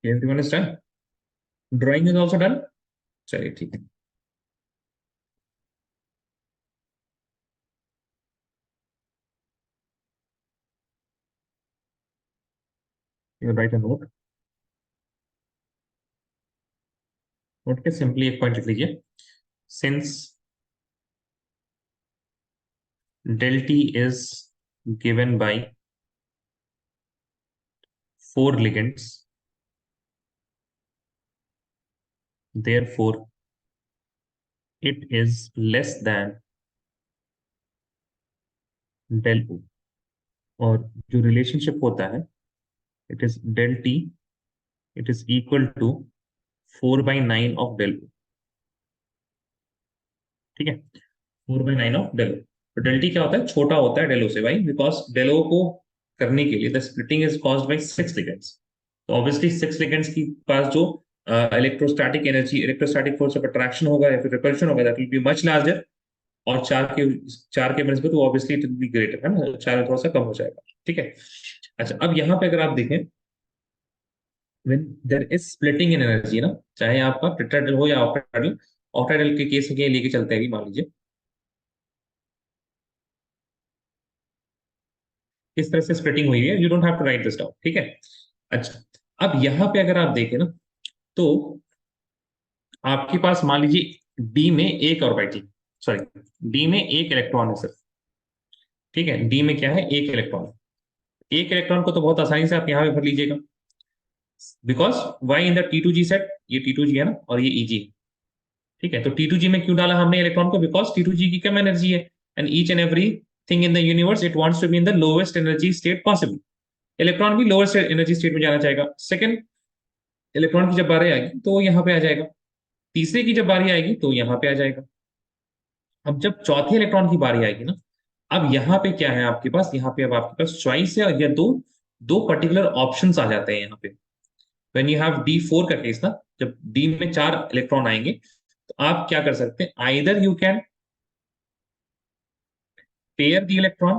Everyone is done. Drawing is also done. चलिए ठीक है. You write a note. Note के simply एक point लिख लीजिए. Since del T is given by 4 ligands, therefore it is less than del O. और जो relationship होता है, it is del T, it is equal to 4/9 of del O. ठीक है, 4/9 ऑफ डेल ओ. तो डेल टी क्या होता है? छोटा होता है डेल ओ से. भाई बिकॉज डेल ओ को करने के लिए the splitting is caused by 6 ligands. तो ऑब्वियसली 6 लिगेंड्स के पास जो electrostatic energy, electrostatic force of attraction होगा या फिर रिपल्शन होगा, that will be much larger. और 4 के बनस्पत तो obviously it will be greater, है ना. 4 में थोड़ा सा कम हो जाएगा. ठीक है. अच्छा, अब यहाँ पे अगर आप देखें, when there is splitting in energy ना, चाहे आपका टेट्राहेड्रल हो या ऑक्टाहेड्रल. ऑक्टाहेड्रल के केस में लेके चलते हैं, मान लीजिए इस तरह से स्प्लिटिंग हुई है. You don't have to write this down. ठीक है. अच्छा, अब यहाँ पे अगर आप देखें ना, तो आपके पास मान लीजिए डी में एक ऑर्बिटल, सॉरी, डी में एक इलेक्ट्रॉन है सिर्फ. ठीक है, डी में क्या है? एक इलेक्ट्रॉन. एक इलेक्ट्रॉन को तो बहुत आसानी से आप यहाँ पे भर लीजिएगा, because Y in the T2G set. ये T2G है ना, और ये EG. ठीक है, तो T2G में क्यों डाला हमने इलेक्ट्रॉन को? बिकॉज T2G की कम एनर्जी है, and each and every thing in the universe it wants to be in the lowest energy state possible. Electron भी लोवेस्ट एनर्जी स्टेट में जाना चाहेगा. सेकंड इलेक्ट्रॉन की जब बारी आएगी तो यहाँ पे आ जाएगा. तीसरे की जब बारी आएगी तो यहाँ पे आ जाएगा. अब जब चौथे इलेक्ट्रॉन की बारी आएगी ना, अब यहाँ पे क्या है आपके पास? यहाँ पे अब आपके पास चॉइस है, और या दो दो पर्टिकुलर ऑप्शंस आ जाते हैं यहाँ पे. व्हेन यू हैव D4 का केस ना, जब डी में 4 इलेक्ट्रॉन आएंगे, तो आप क्या कर सकते हैं? Either you can pair the electron.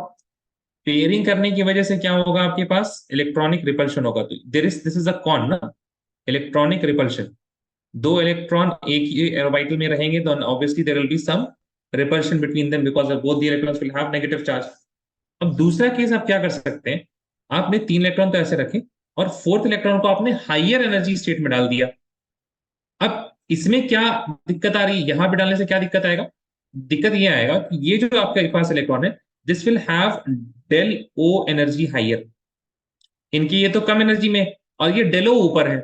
Pairing करने की वजह से क्या होगा? आपके पास इलेक्ट्रॉनिक रिपल्शन होगा. तो दिस इज अ कॉन ना, इलेक्ट्रॉनिक रिपल्शन. 2 इलेक्ट्रॉन एक ही ऑर्बिटल में रहेंगे तो obviously there will be some repulsion between them, because both the electrons will have negative charge. अब दूसरा केस आप क्या कर सकते हैं? आपने 3 इलेक्ट्रॉन तो ऐसे रखे, और 4th इलेक्ट्रॉन को आपने हाइयर एनर्जी स्टेट में डाल दिया. अब इसमें क्या दिक्कत आ रही है? यहां पे डालने से क्या दिक्कत आएगा? दिक्कत ये आएगा कि ये जो आपके पास इलेक्ट्रॉन है, this will have del O energy higher. इनकी ये तो कम एनर्जी में, और ये डेल ओ ऊपर है.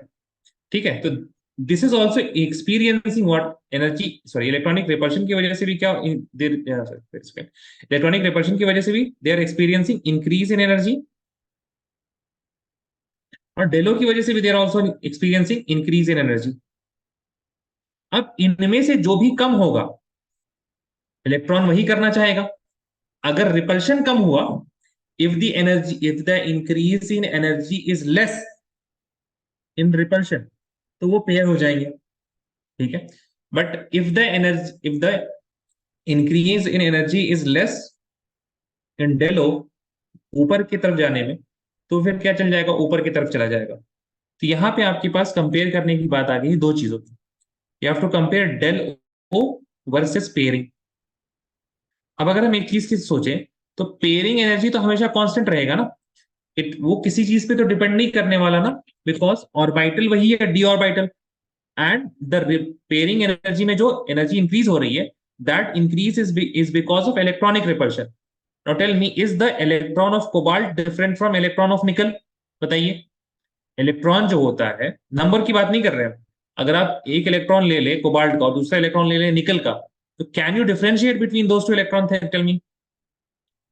ठीक है, तो this is also experiencing what energy, sorry, electronic repulsion की वजह से भी क्या, इलेक्ट्रॉनिक रिपल्शन की वजह से भी they are experiencing increase in energy, और डेलो की वजह से भी they are also experiencing increase in energy. अब इनमें से जो भी कम होगा इलेक्ट्रॉन वही करना चाहेगा। अगर रिपल्शन कम हुआ, if the increase in energy is less in repulsion, तो वो पेयर हो जाएंगे, ठीक है। But if the increase in energy is less in डेलो, ऊपर की तरफ जाने में, तो फिर क्या चल जाएगा, ऊपर की तरफ चला जाएगा। तो यहां पे आपके पास कंपेयर करने की बात आ गई दो चीजों की। You have to compare del O versus pairing. अब अगर हम एक चीज की सोचें, तो पेयरिंग एनर्जी तो हमेशा कांस्टेंट रहेगा ना, वो किसी चीज पे तो डिपेंड नहीं करने वाला ना, बिकॉज ऑर्बिटल वही है, D orbital, and the pairing energy में जो एनर्जी इंक्रीज हो रही है, that increase is because of electronic repulsion. Now tell me, is the electron of cobalt different from electron of nickel? बताइए। इलेक्ट्रॉन जो होता है, नंबर की बात नहीं कर रहे हैं, अगर आप एक इलेक्ट्रॉन ले ले कोबाल्ट का और दूसरा इलेक्ट्रॉन ले ले निकल का, तो can you differentiate between those two electron? Tell me,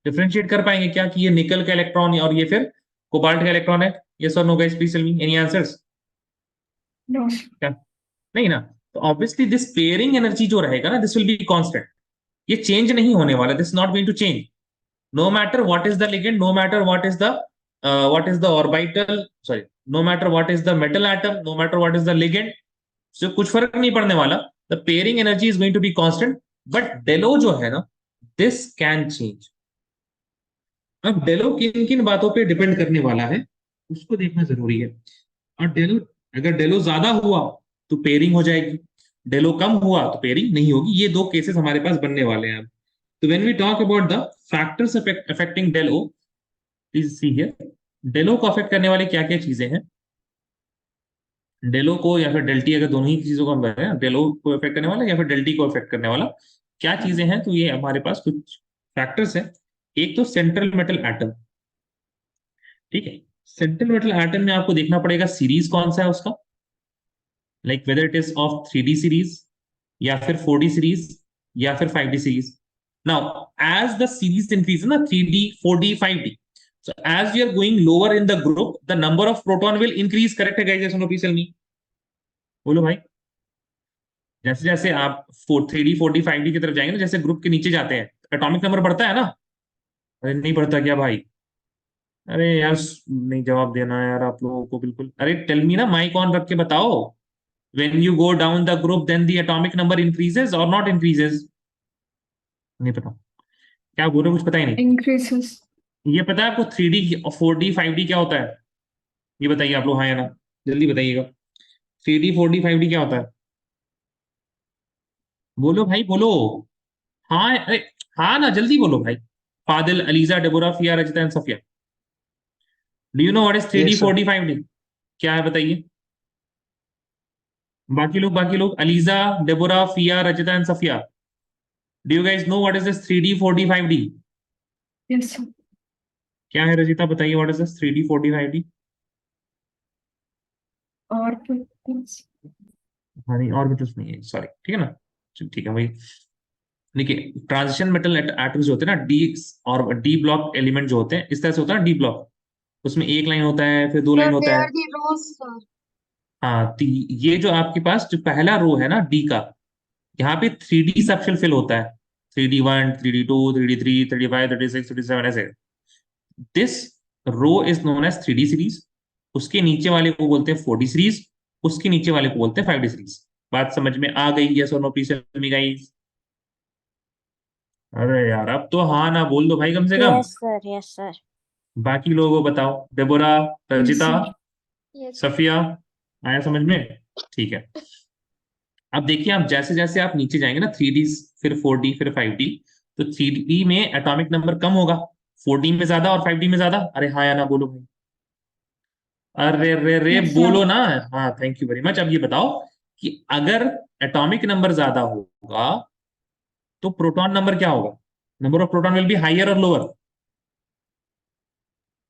differentiate कर पाएंगे क्या कि ये निकल का इलेक्ट्रॉन और ये फिर कोबाल्ट का इलेक्ट्रॉन है? यस और no guys, please tell me any answers. No. क्या? नहीं ना। तो ऑब्वियसली दिस पेयरिंग एनर्जी जो रहेगा ना, दिस विल बी कांस्टेंट, ये चेंज नहीं होने वाला, this not going to change, no matter what is the ligand, no matter what is the orbital, sorry, no matter what is the metal atom, no matter what is the ligand, so कुछ फर्क नहीं पड़ने वाला, the pairing energy is going to be constant. But del o जो है ना, this can change. अब डेलो किन किन बातों पे डिपेंड करने वाला है उसको देखना जरूरी है। और डेलो, अगर डेलो ज्यादा हुआ तो पेयरिंग हो जाएगी, डेलो कम हुआ तो पेयरिंग नहीं होगी। ये दो केसेस हमारे पास बनने वाले हैं। तो when we talk about the factors affecting del O, please see here, del O को अफेक्ट करने वाली क्या क्या चीजें हैं, डेलो को या फिर डेल्टी, अगर दोनों ही चीजों को हम करें, डेलो को अफेक्ट करने वाला या फिर डेल्टी को अफेक्ट करने वाला क्या चीजें हैं, तो ये हमारे पास कुछ फैक्टर्स हैं। एक तो सेंट्रल मेटल एटम, ठीक है। सेंट्रल मेटल एटम में आपको देखना पड़ेगा सीरीज कौन सा है उसका, like whether it is of 3D series या फिर 4D सीरीज या फिर 5D series. Now as the series increase ना, 3D 4D 5D, so as we are going lower in the group, the number of proton will increase, correct है guys? yes or no, please tell me, बोलो भाई। जैसे जैसे आप 3D 4D 5D की तरफ जाएंगे ना, जैसे ग्रुप के नीचे जाते हैं, एटॉमिक नंबर बढ़ता है ना? अरे नहीं बढ़ता क्या भाई? अरे यार नहीं जवाब देना यार आप लोगों को बिल्कुल। अरे टेल मी ना, माइक ऑन रख के बताओ, when you go down the group then the atomic number increases or not increases? नहीं पता क्या बोल रहे हो, कुछ पता ही नहीं। Increases. ये पता है आपको 3D और 4D 5D क्या होता है? ये बताइए आप लोग, हाँ या ना, जल्दी बताइएगा। 3D 4D 5D क्या होता है? बोलो भाई बोलो। हाँ, अरे हाँ ना, जल्दी बोलो भाई। Fadil, Aliza, Deborah, Fia, Rajita and Safia, do you know what is 3D Yes, sir. 4D 5D? क्या है बताइए। बाकी लोग, Aliza, Deborah, Fia, Rajita and Safia, do you guys know what is this 3D 4D 5D? Yes, sir. क्या है रजिता, बताइए what is this 3D 4D 5D? Or things. हाँ नहीं, ऑर्बिटल्स नहीं है, सॉरी, ठीक है ना। चलो ठीक है भाई। देखिए, ट्रांजिशन मेटल एटम्स जो होते हैं ना, डी और डी ब्लॉक एलिमेंट जो होते हैं, इस तरह से होता है ना डी ब्लॉक, उसमें एक लाइन होता है, फिर दो लाइन Sir, they होता है। are the rows, sir. हाँ, तो ये जो आपके पास जो पहला रो है ना डी का, यहाँ पे 3D सबशेल फिल होता है, 3D1, 3D2, 3D3, 35, 36, 37, ऐसे। This row is known as 3D series, उसके नीचे वाले को बोलते हैं 4D सीरीज, उसके नीचे वाले को बोलते हैं 5D सीरीज। बात समझ में आ गई? यस और no, please tell me guys. अरे यार अब तो हाँ ना बोल दो भाई कम से कम। Yes sir, yes sir. बाकी लोगों को बताओ, Deborah, Rajita, sir. Yes. Safia, आया समझ में? ठीक है। अब देखिए, आप जैसे जैसे आप नीचे जाएंगे ना, 3D फिर 4D फिर 5D, तो 3D में एटॉमिक नंबर कम होगा, 4D में ज्यादा और 5D में ज्यादा। अरे हाँ या ना बोलो भाई। अरे रे रे Yes, sir. बोलो ना। हाँ, थैंक यू वेरी मच। अब ये बताओ कि अगर एटॉमिक नंबर ज्यादा होगा तो प्रोटॉन नंबर क्या होगा? Number of proton will be higher और लोअर?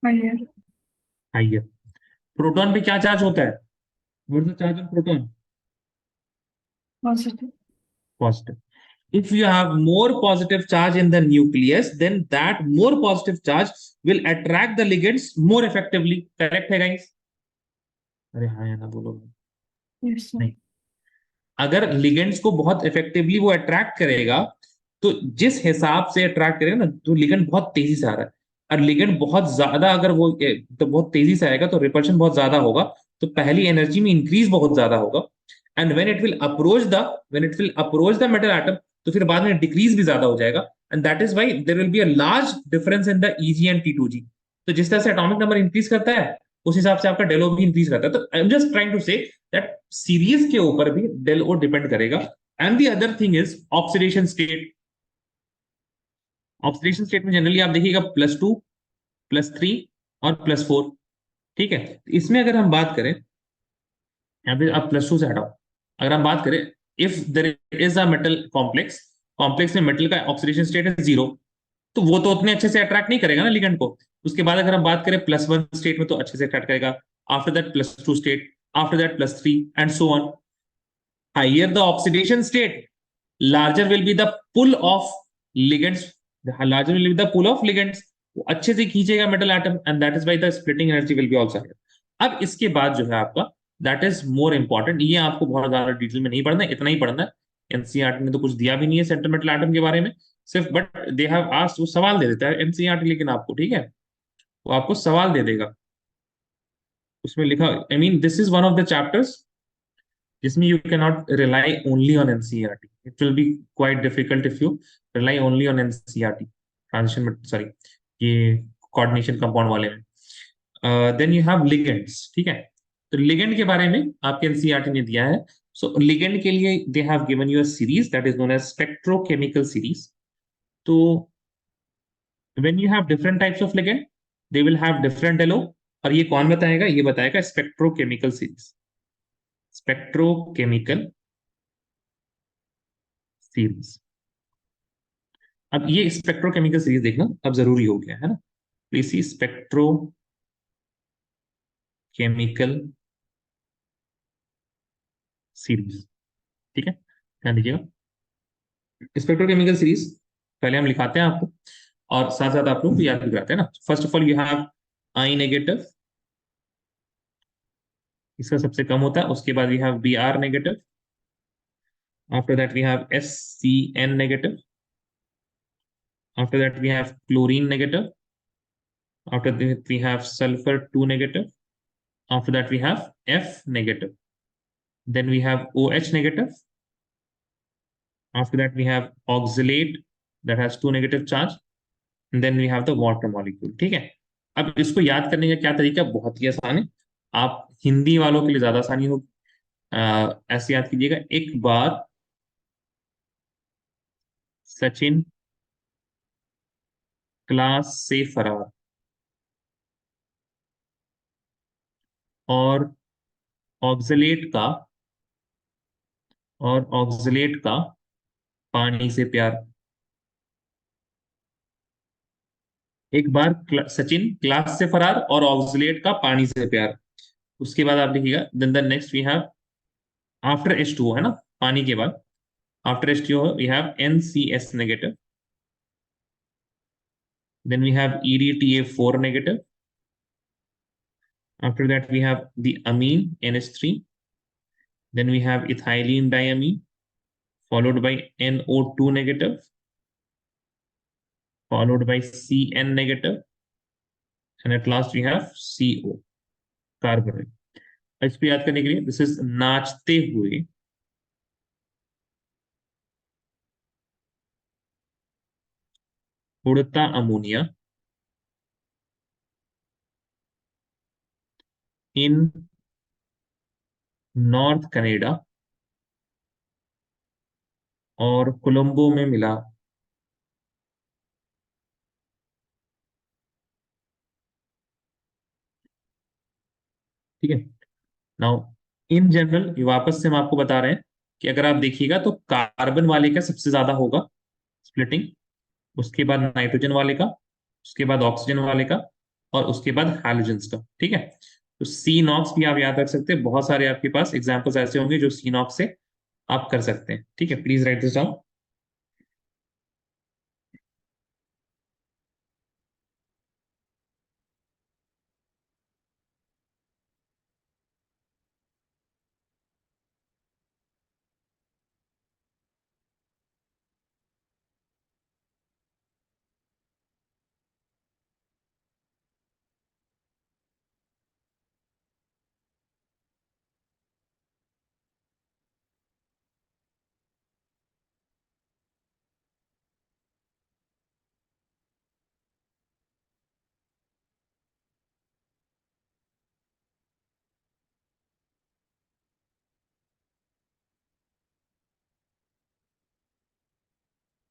Higher. हाइयर। प्रोटॉन पे क्या चार्ज होता है? What is the charge of proton? positive. Positive. If you have more positive charge in the nucleus, then that more positive charge will attract the ligands more effectively. Correct है guys? अरे हाँ या ना बोलो. Yes, sir. नहीं. अगर ligands को बहुत इफेक्टिवली वो अट्रैक्ट करेगा, तो जिस हिसाब से अट्रैक्ट करेगा ना, तो लिगेंड बहुत तेजी से आ रहा है, और लिगेंड बहुत ज्यादा अगर वो तो बहुत तेजी से आएगा तो रिपल्शन बहुत ज्यादा होगा, तो पहली एनर्जी में इंक्रीज बहुत ज्यादा होगा, and when it will approach the metal atom, तो फिर बाद में डिक्रीज भी ज्यादा हो जाएगा, and that is why there will be a large difference in the EG and T2G. तो जिस तरह से एटॉमिक नंबर इंक्रीज करता है, उस हिसाब से आपका डेलो भी इंक्रीज करता है. तो I am just trying to say that series के ऊपर भी डेल ओ डिपेंड करेगा. And the other thing is oxidation state. Oxidation state में जनरली आप देखिएगा +2, +3 और +4. ठीक है, इसमें अगर हम बात करें, यहाँ पे आप +2 से हटाओ, अगर हम बात करें, if there is a metal complex, complex में मेटल का ऑक्सीडेशन स्टेट है 0, तो वो तो उतने अच्छे से अट्रैक्ट नहीं करेगा ना लिगेंड को. उसके बाद अगर हम बात करें +1 स्टेट में, तो अच्छे से अट्रैक्ट करेगा. After that +2 state, after that +3 and so on. Higher the oxidation state, larger will be the pull of ligands. Larger will be the pull of ligands. वो अच्छे से खींचेगा metal atom, and that is why the splitting energy will be also higher. अब इसके बाद जो है आपका, दैट इज मोर इंपॉर्टेंट. ये आपको बहुत ज्यादा डिटेल में नहीं पढ़ना है, इतना ही पढ़ना है. एनसीईआरटी ने तो कुछ दिया भी नहीं है सेंट्रल मेटल एटम के बारे में, सिर्फ बट दे हैव आस्क्ड, वो सवाल दे देता है एनसीईआरटी, लेकिन आपको, ठीक है, वो आपको सवाल दे देगा. उसमें लिखा, I mean this is one of the chapters जिसमें you cannot rely only on NCERT. It will be quite difficult if you rely only on NCERT. ये coordination compound वाले में. Then you have ligands. ठीक है, तो ligand के बारे में आपके NCERT ने दिया है. So ligand के लिए they have given you a series that is known as spectrochemical series. तो when you have different types of ligand, they will have different LO. और ये कौन बताएगा? ये बताएगा spectrochemical series. Spectrochemical series. अब ये स्पेक्ट्रोकेमिकल सीरीज देखना अब जरूरी हो गया है ना. Please see spectrochemical series. ठीक है, ध्यान दीजिएगा. स्पेक्ट्रोकेमिकल सीरीज पहले हम लिखाते हैं आपको, और साथ साथ आप लोग भी याद भी कराते हैं ना. First of all you have I negative, इसका सबसे कम होता है. उसके बाद we have Br negative. After that we have SCN negative. After that we have chlorine negative. After that we have sulphur 2 negative. After that we have F negative. Then we have OH negative. After that we have oxalate that has 2 negative charge. Then we have the water molecule. ठीक है, अब इसको याद करने का क्या तरीका, बहुत ही आसान है. आप हिंदी वालों के लिए ज्यादा आसानी हो, ऐसे याद कीजिएगा. एक बार सचिन क्लास से फरार, और ऑक्सलेट का पानी से प्यार. एक बार सचिन क्लास से फरार और ऑक्सलेट का पानी से प्यार. उसके बाद आप लिखिएगा, then the next we have after H2O, है ना, पानी के बाद after H2O we have NCS negative. Then we have EDTA4 negative. After that we have the amine NH3. Then we have ethylene diamine followed by NO2 negative, followed by CN negative, and at last we have CO, carbonate. इस पे याद करने के लिए, this is नाचते हुए उड़ता ammonia इन north Canada और कोलंबो में मिला. ठीक है, नाउ इन जनरल ये वापस से हम आपको बता रहे हैं कि अगर आप देखिएगा तो कार्बन वाले का सबसे ज्यादा होगा स्प्लिटिंग, उसके बाद नाइट्रोजन वाले का, उसके बाद ऑक्सीजन वाले का, और उसके बाद हैलोजेंस का. ठीक है, तो सी नॉक्स भी आप याद रख सकते हैं. बहुत सारे आपके पास एग्जांपल्स ऐसे होंगे जो सी नॉक्स से आप कर सकते हैं, ठीक है। Please write this down.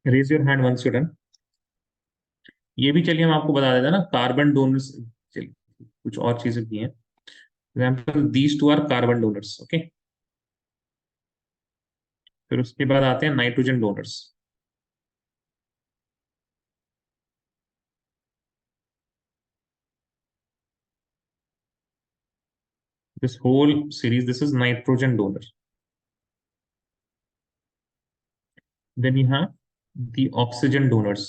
Raise your hand once you done. ये भी चलिए हम आपको बता देते हैं ना, कार्बन डोनर्स। चलिए कुछ और चीजें भी हैं। Example these two are carbon donors, okay. फिर उसके बाद आते हैं nitrogen donors. This whole series, this is nitrogen donor. Then you have the oxygen donors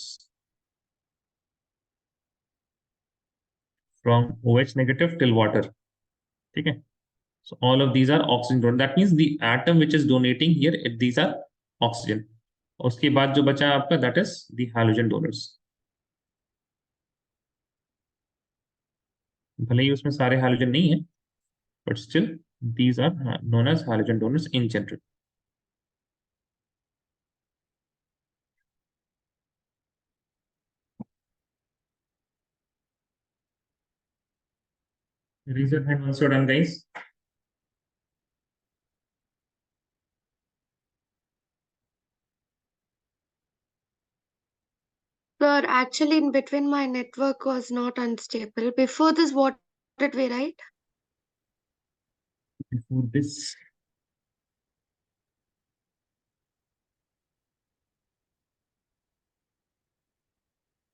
from OH negative till water. Okay. So all of these are oxygen donors. That means the atom which is donating here, these are oxygen. उसके बाद जो बचा आपका, that is the halogen donors. भले ही उसमें सारे halogen नहीं है, but still these are known as halogen donors in general. Raise your hand once you're done, guys. Sir, actually, in between, my network was not unstable. Before this, what did we write? Before this,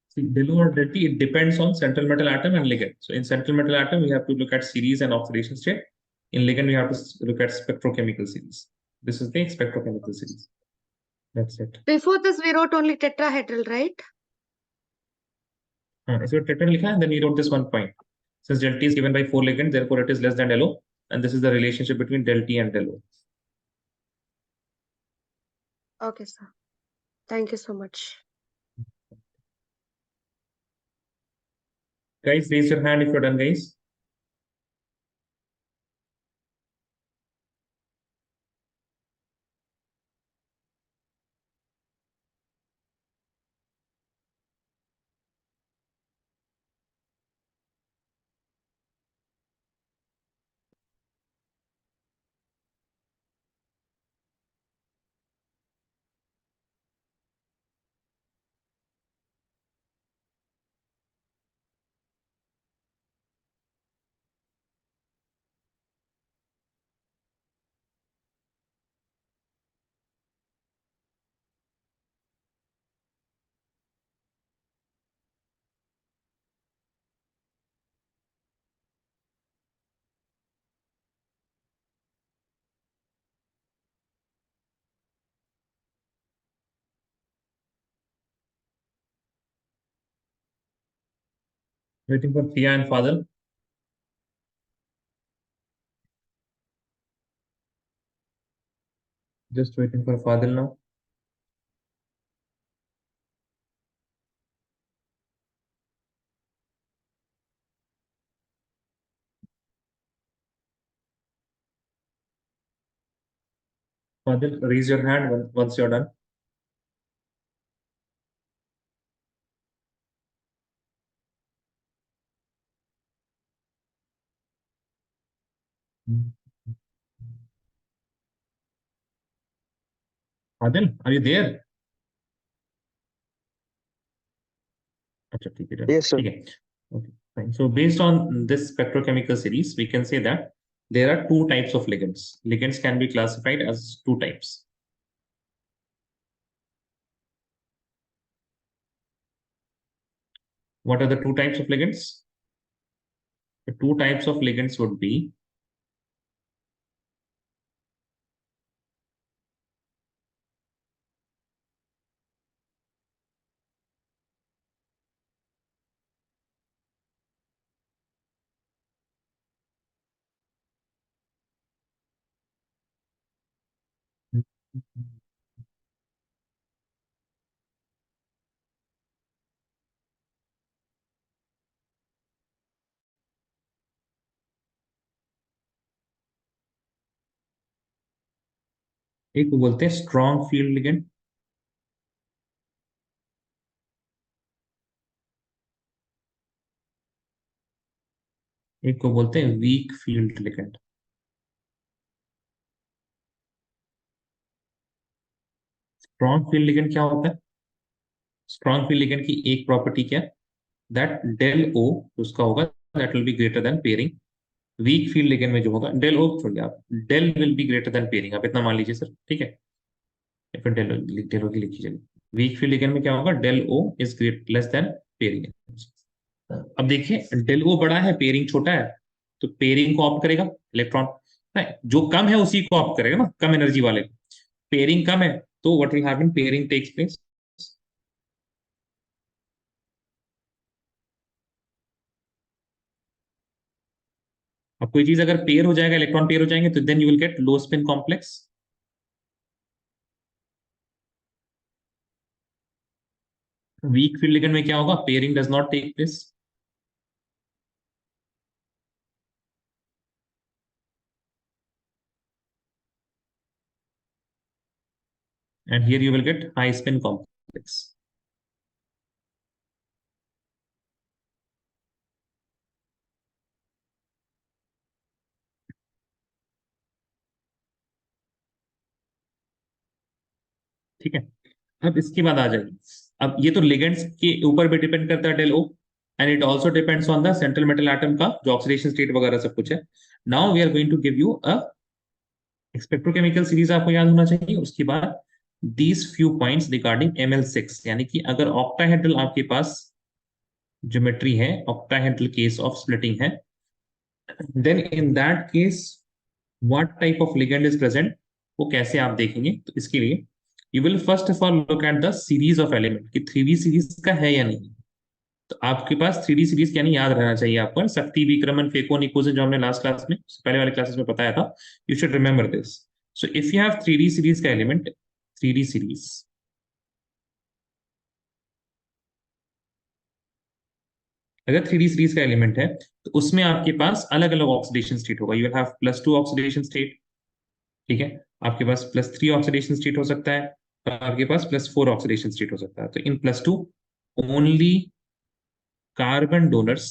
see, del or del T, it depends on central metal atom and ligand. So in central metal atom, we have to look at series and oxidation state. In ligand, we have to look at spectrochemical series. This is the spectrochemical series. That's it. Before this, we wrote only tetrahedral, right? So tetra likha, and then we wrote this one point. Since del T is given by 4 ligands, therefore it is less than del O. And this is the relationship between del T and del O. Okay, sir. Thank you so much. Guys, raise your hand if you're done, guys. Waiting for Priya and Fadil. Just waiting for Fadil now. Fadil, raise your hand once you're done. Fadil, are you there? अच्छा ठीक है, Yes, sir. ठीक है. Okay, fine. So based on this spectrochemical series, we can say that there are two types of ligands. Ligands can be classified as two types. What are the two types of ligands? The two types of ligands would be एक को बोलते हैं strong field ligand, एक को बोलते हैं week field ligand. Strong field ligand क्या होता है? स्ट्रॉन्ग फील्ड लिगेंड की एक प्रॉपर्टी क्या है? दैट डेल ओ उसका होगा that will be greater than pairing. Weak field ligand में जो होगा, डेल ओ छोड़िए आप, del will be greater than pairing, आप इतना मान लीजिए सर, ठीक है? या फिर डेल ओ की लिखिए। वीक फील्ड लिगेंड में क्या होगा? Del O is great less than pairing. अब देखिए डेल ओ बड़ा है, पेयरिंग छोटा है, तो पेयरिंग को ऑप्ट करेगा इलेक्ट्रॉन। जो कम है उसी को ऑप्ट करेगा ना, कम एनर्जी वाले। पेयरिंग कम है तो what will happen? Pairing takes place. अब कोई चीज अगर पेयर हो जाएगा, इलेक्ट्रॉन पेयर हो जाएंगे, तो then you will get low spin complex. Weak field ligand में क्या होगा? Pairing does not take place. And here you will get high spin complex. ठीक है, अब इसके बाद आ जाएगी, अब ये तो लिगेंड्स के ऊपर भी डिपेंड करता है del O, and it also depends on the central metal atom का जो ऑक्सीडेशन स्टेट वगैरह सब कुछ है। Now we are going to give you a spectrochemical series, आपको याद होना चाहिए। उसके बाद these few points regarding ML6, यानी कि अगर ऑक्टाहेड्रल आपके पास ज्योमेट्री है, ऑक्टाहेड्रल केस ऑफ स्प्लिटिंग है, then in that case what type of ligand is present, वो कैसे आप देखेंगे? तो इसके लिए you will first of all look at the series of element कि 3D सीरीज का है या नहीं। तो आपके पास 3D सीरीज क्या नहीं याद रहना चाहिए आपको, शक्ति, विक्रमन, फेको, निकोजन, जो हमने लास्ट क्लास में पहले वाले क्लासेस में बताया था, you should remember this. So if you have 3D series का एलिमेंट, 3D सीरीज, अगर 3D सीरीज का एलिमेंट है तो उसमें आपके पास अलग अलग ऑक्सीडेशन स्टेट होगा। You will have +2 oxidation state, ठीक है? आपके पास +3 ऑक्सीडेशन स्टेट हो सकता है, और आपके पास +4 ऑक्सीडेशन स्टेट हो सकता है। तो इन +2 only carbon donors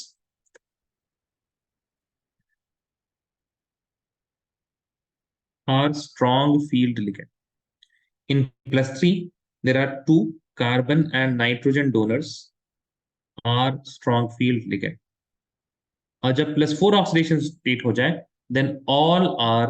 are strong field ligand. In +3 there are 2 carbon and nitrogen donors are strong field ligand. और जब +4 ऑक्सीडेशन स्टेट हो जाए, then all are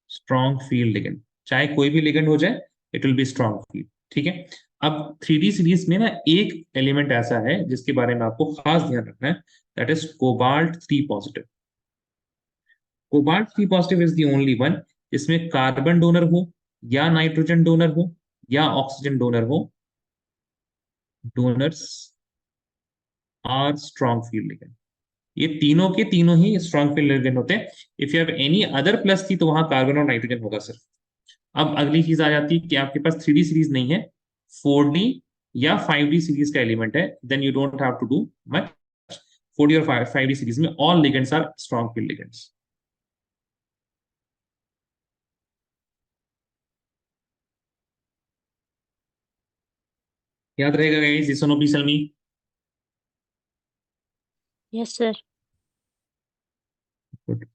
strong field ligand. चाहे कोई भी लिगेंड हो जाए, it will be strong field, ठीक है? अब 3D सीरीज में ना एक एलिमेंट ऐसा है जिसके बारे में आपको खास ध्यान रखना है, that is cobalt 3 positive. Cobalt 3 positive is the only one जिसमें कार्बन डोनर हो या नाइट्रोजन डोनर हो या ऑक्सीजन डोनर हो, donors are strong field ligand. ये तीनों के तीनों ही स्ट्रॉन्ग फील्ड लिगेंड होते हैं। If you have any other plus थी तो वहां कार्बन और नाइट्रोजन होगा सिर्फ। अब अगली चीज आ जाती है कि आपके पास 3D सीरीज नहीं है, 4D या 5D सीरीज का एलिमेंट है, then you don't have to do much. 4D और 5D सीरीज में all ligands are strong field ligands. याद रहेगा गाइस, ये सुनो please Salmi. Yes sir. Good.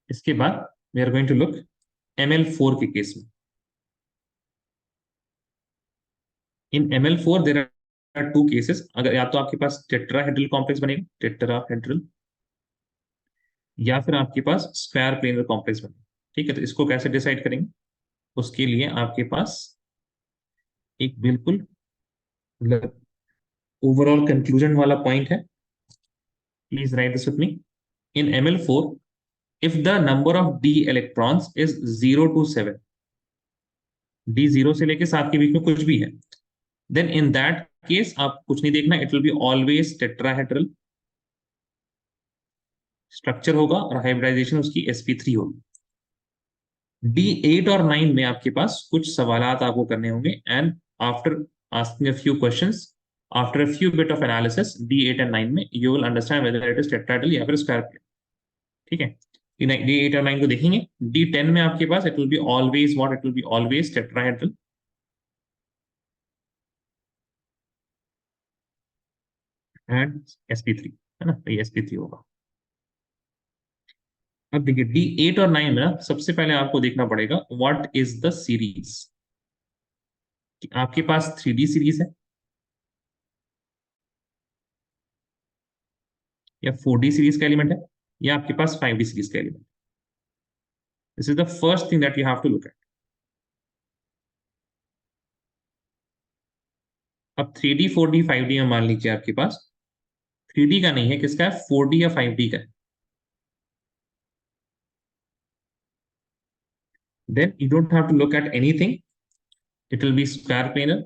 इसके बाद we are going to look ML4 के केस में। इन ML4 देयर आर 2 केसेस, अगर या तो आपके पास टेट्राहेड्रल कॉम्प्लेक्स बनेगा, टेट्राहेड्रल, या फिर आपके पास स्क्वायर प्लेनर कॉम्प्लेक्स बनेगा, ठीक है? तो इसको कैसे डिसाइड करेंगे? उसके लिए आपके पास एक बिल्कुल ओवरऑल कंक्लूजन वाला पॉइंट है, please write this with me. In ML4 if the number of d electrons is 0 to 7, D0 से लेके 7 के बीच में कुछ भी है, देन इन दैट केस आप कुछ नहीं देखना, it will be always tetrahedral structure होगा और हाइब्रिडाइजेशन उसकी sp3 होगी। D8 और 9 में आपके पास कुछ सवालात आपको करने होंगे, and after asking a few questions, after a few bit of analysis, D8 and 9 में you will understand whether it is tetrahedral या फिर स्क्वायर प्लेन। ठीक है, D8 और 9 को देखेंगे। D10 में आपके पास it will be always what, it will be always tetrahedral and sp3, है ना, तो ये sp3 होगा। अब देखिए D8 और 9 में ना सबसे पहले आपको देखना पड़ेगा व्हाट इज द सीरीज। आपके पास 3D सीरीज है या 4D सीरीज का एलिमेंट है या आपके पास 5D सीरीज का element. This is the first thing that you have to look at. अब 3D 4D 5D में मान लीजिए आपके पास 3D का नहीं है, किसका है, 4D या 5D का है, then you don't have to look at anything, it will be square planar।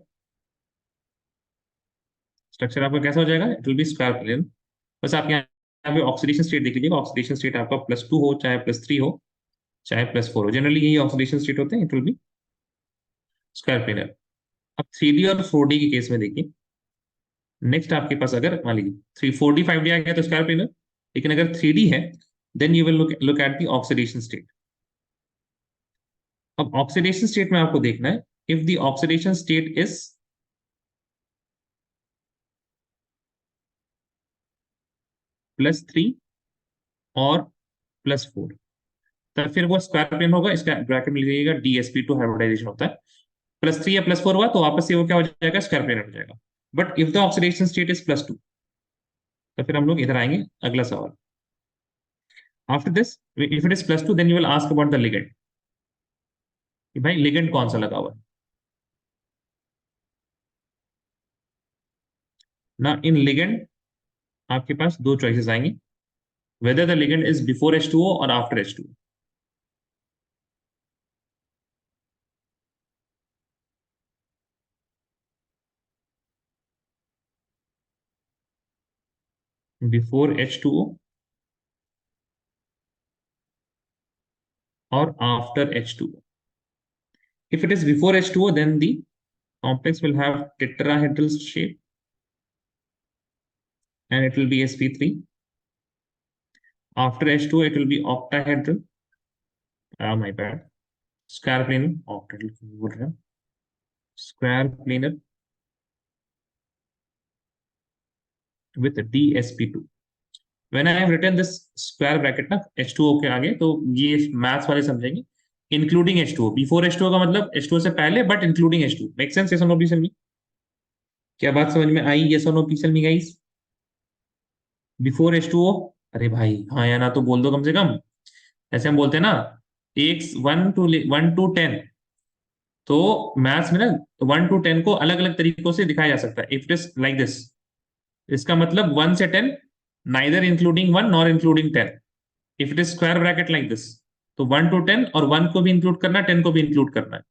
Structure आपका कैसा हो जाएगा, it will be square plane. बस आप यहाँ पे ऑक्सीडेशन स्टेट देख लीजिएगा, ऑक्सीडेशन स्टेट आपका +2 हो चाहे +3 हो चाहे +4 हो, जनरली यही ऑक्सीडेशन स्टेट होते हैं, it will be square planar. अब 3D और 4D के केस में देखिए, नेक्स्ट आपके पास अगर मान लीजिए 4D 5D आ गया तो स्क्वायर प्लेनर, लेकिन अगर 3D है then you will look at the oxidation state. अब ऑक्सीडेशन स्टेट में आपको देखना है, if the oxidation state is +3 और +4, तब फिर वो स्क्वायर प्लेन होगा। इसका ब्रैकेट में लीजिएगा, DsP2 हाइब्रिडाइजेशन होता है, +3 या +4 हुआ तो वापस से वो क्या हो जाएगा, स्क्वायर प्लेन हो जाएगा। But if the oxidation state is +2, तो फिर हम लोग इधर आएंगे अगला सवाल। After this if it is +2 then you will ask about the ligand, कि भाई लिगेंड कौन सा लगा हुआ है ना। इन लिगेंड आपके पास दो चॉइसेस आएंगे, whether the ligand is before H2O और आफ्टर H2O। बिफोर H2O और after H2O। If it is before H2O, then the complex will have tetrahedral shape and it will be sp3. After H2O, it will be octahedral. My bad. Square planar, octahedral. Square planar with dsp2. When I have written this square bracket ना H2O के आगे, तो ये maths वाले समझेंगे, including H2O। Before H2O का मतलब H2O से पहले but including H2O। Make sense? Yes और नो प्लीज टेल मी। क्या बात समझ में आई? यस और no please tell me guys. Before H2O, अरे भाई हाँ या ना तो बोल दो कम से कम। ऐसे हम बोलते हैं ना, टेक्स 1 to 10, तो मैथ्स में ना 1 to 10 को अलग अलग तरीकों से दिखाया जा सकता है। If it is like this, इसका मतलब 1 से 10, neither including 1 nor including 10। If it is square bracket like this, तो 1 to 10 और 1 को भी इंक्लूड करना है, 10 को भी इंक्लूड करना है।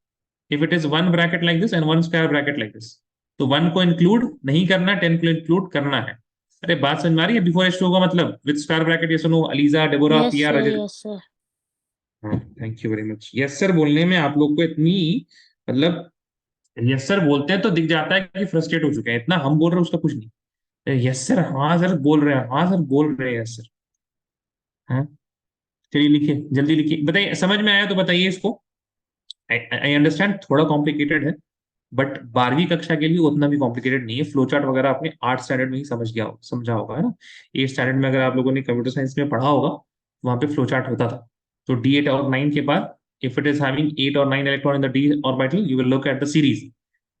If it is 1 bracket like this and 1 square bracket like this, तो 1 को इंक्लूड नहीं करना, 10 को इंक्लूड करना है। अरे बात समझ में आ रही है? बिफोर H2O का मतलब विद स्क्वायर ब्रैकेट, ये सुनो Aliza, Deborah, yes Piya, sir, Rajat. Yes sir. हाँ, thank you very much. Yes sir बोलने में आप लोग को इतनी, मतलब यस सर बोलते हैं तो दिख जाता है कि फ्रस्ट्रेट हो चुके हैं, इतना हम बोल रहे हैं उसका कुछ नहीं। यस सर, हाँ सर बोल रहे हैं, हाँ सर बोल रहे हैं, यस सर। हाँ, चलिए लिखिए, जल्दी लिखिए, बताइए समझ में आया तो बताइए इसको। आई अंडरस्टैंड थोड़ा कॉम्प्लिकेटेड है, बट 12वीं कक्षा के लिए उतना भी कॉम्प्लिकेटेड नहीं है। फ्लो चार्ट वगैरह आपने 8 स्टैंडर्ड में ही समझा होगा, है ना। 8 स्टैंडर्ड में अगर आप लोगों ने कंप्यूटर साइंस में पढ़ा होगा, वहां पे फ्लो चार्ट होता था। तो D8 और 9 के बाद, इफ इट इज हैविंग 8 और 9 electron in the D orbital, you will look at the series.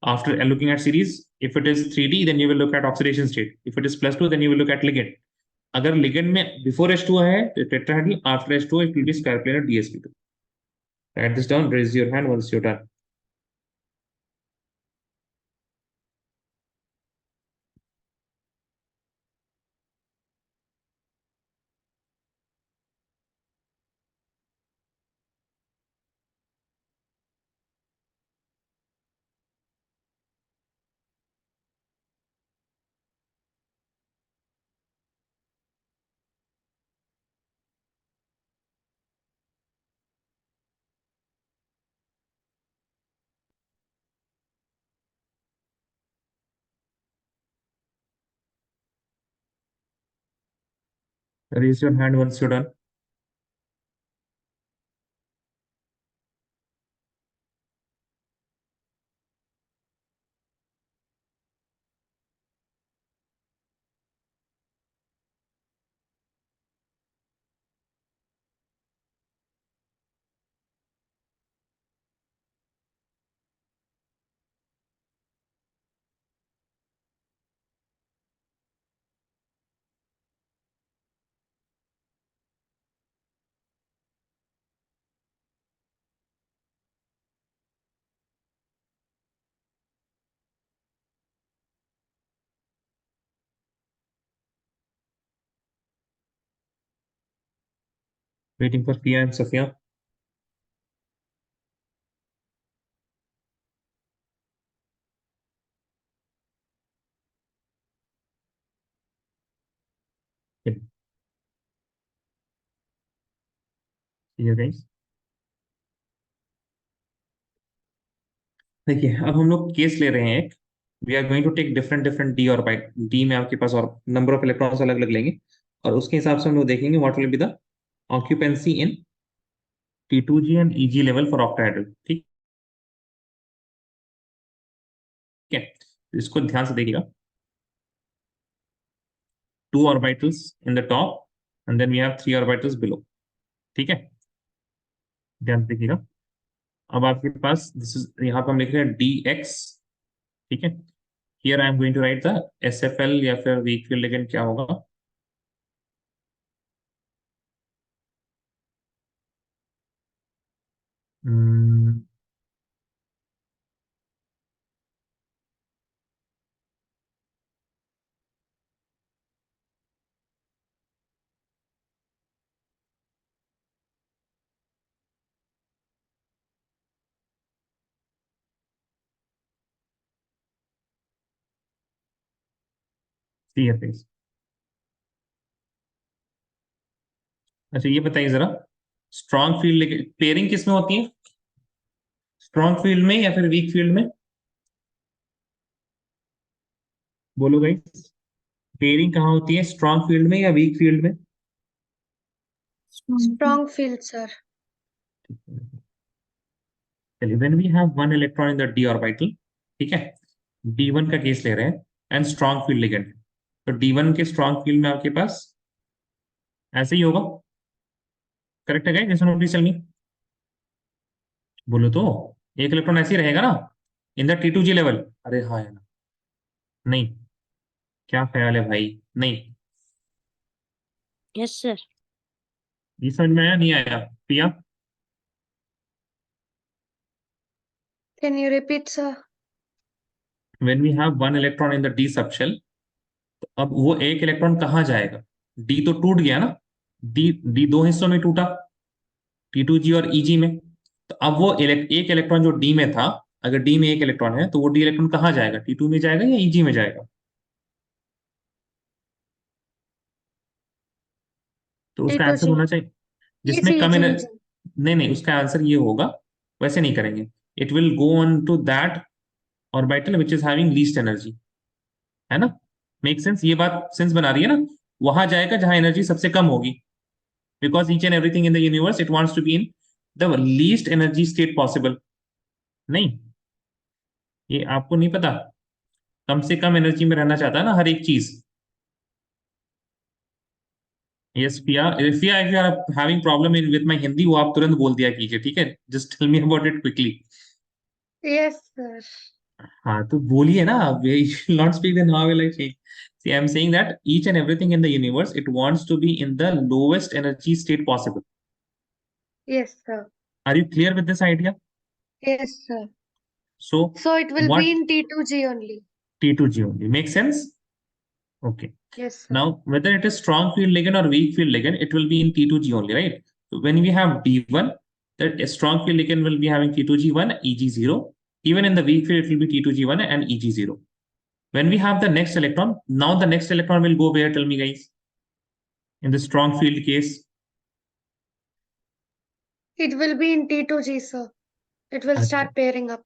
After looking at series, if it is 3D, then you will look at oxidation state. If it is +2, then you will look at ligand. अगर ligand में before H2O है तो tetrahedral, after H2O it will be square planar DsP2. Write this down, raise your hand once you're done. Raise your hand once you're done. Waiting for Pia and Sophia. Okay. See you guys. देखिए अब हम लोग case ले रहे हैं एक, we are going to take different D orbit, D में आपके पास और नंबर ऑफ इलेक्ट्रॉन्स अलग अलग लेंगे और उसके हिसाब से हम लोग देखेंगे what will be the occupancy in T2G and EG level for octahedral. ठीक है, इसको ध्यान से देखिएगा। 2 orbitals in the top and then we have 3 orbitals below. ठीक है, ध्यान से देखिएगा। अब आपके पास दिस इज, यहाँ पर हम लिख रहे हैं dx। ठीक है, here I am going to write the SFL या फिर वीक फील्ड, लेकिन क्या होगा, CFS। अच्छा ये बताइए जरा, स्ट्रॉन्ग फील्ड पेयरिंग किस में होती है, स्ट्रॉन्ग फील्ड में या फिर वीक फील्ड में? बोलो भाई, पेयरिंग कहाँ होती है, स्ट्रॉन्ग फील्ड में या वीक फील्ड में? Strong field, sir. चलिए, when we have 1 electron in the d orbital, ठीक है, d1 का केस ले रहे हैं एंड स्ट्रॉन्ग फील्ड लिगेंड, तो d1 के स्ट्रॉन्ग फील्ड में आपके पास ऐसे ही होगा, करेक्ट है जैसे नोटिस चलनी, बोलो तो एक इलेक्ट्रॉन ऐसे ही रहेगा ना इन द T2G लेवल। अरे हाँ या ना, नहीं, क्या ख्याल है भाई, नहीं, यस सर। ये समझ में आया नहीं आया पिया? Can you repeat, sir? When we have 1 electron in the d subshell, तो अब वो एक इलेक्ट्रॉन कहाँ जाएगा, d तो टूट गया ना, d 2 हिस्सों में टूटा, T2G और EG में, तो अब वो एक इलेक्ट्रॉन जो d में था, अगर d में एक इलेक्ट्रॉन है तो वो d इलेक्ट्रॉन कहाँ जाएगा, T2 में जाएगा या EG में जाएगा? तो उसका आंसर T2G. होना चाहिए जिसमें EG, कम EG, एनर्जी, EG. नहीं उसका आंसर ये होगा, वैसे नहीं करेंगे, it will go on to that orbital which is having least energy, है ना, मेक सेंस, ये बात सेंस बना रही है ना, वहां जाएगा जहां एनर्जी सबसे कम होगी, because each and everything in the universe it wants to be in the least energy state possible. नहीं, ये आपको नहीं पता, कम से कम एनर्जी में रहना चाहता है ना हर एक चीज। Yes Piya, if you are having problem in with my Hindi, वो आप तुरंत बोल दिया कीजिए, ठीक है, just tell me about it quickly. Yes, sir. हाँ तो बोलिए ना, not speak then how will I say, see I'm saying that each and everything in the universe it wants to be in the lowest energy state possible. Yes, sir. Are you clear with this idea? Yes, sir. So So it will what, be in T2G only. T2G only makes sense? Okay, Yes, sir. now whether it is strong field ligand or weak field ligand, it will be in T2G only, right? So when we have D1, that a strong field ligand will be having T2G1 EG0, even in the weak field it will be T2G1 and EG0. When we have the next electron, now the next electron will go where, tell me guys, in the strong field case? It will be in T2G, sir. It will अच्छा, start pairing up.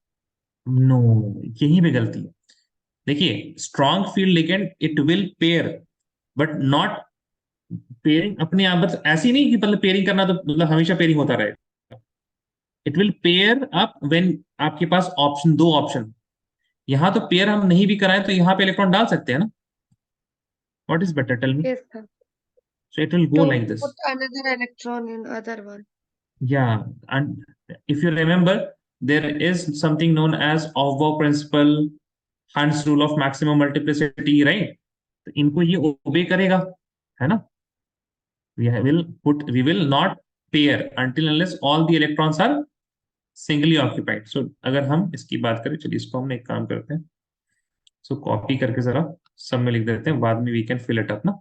No, यहीं पे गलती है। देखिए, strong field ligand it will pair but not pairing अपने आप बस ऐसी नहीं कि मतलब पेयरिंग करना तो मतलब हमेशा पेयरिंग होता रहेगा। It will pair up when आपके पास ऑप्शन, दो ऑप्शन। यहाँ तो पेयर हम नहीं भी कराएं तो यहाँ पे इलेक्ट्रॉन डाल सकते हैं ना। What is better, tell me. Yes, sir. So it will go To like this. put another electron in other one. Yeah, and if you remember, there is something known as Aufbau principle, Hund's rule of maximum multiplicity, right? तो इनको ये ओबे करेगा, है ना। We will not pair until unless all the electrons are singly occupied. So अगर हम इसकी बात करें, चलिए इसको हम एक काम करते हैं, सो कॉपी करके जरा सब में लिख देते हैं, बाद में we can fill it up ना।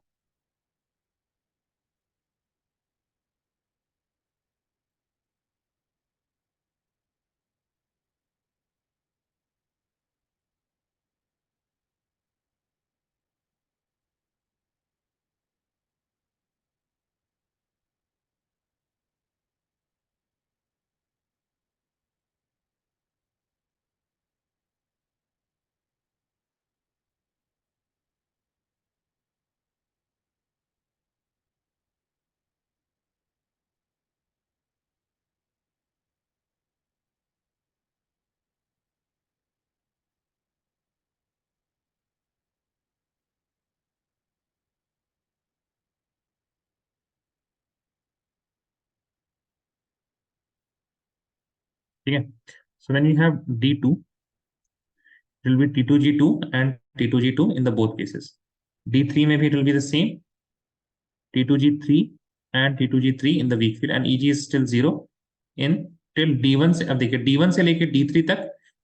ठीक है। So when you have D2, it will be T2G2 and T2G2 in the both cases. D3 में भी it will be the same, T2G3 and T2G3 in the weak field, and EG is still 0 in till D1 से। अब देखिए D1 से लेके D3 तक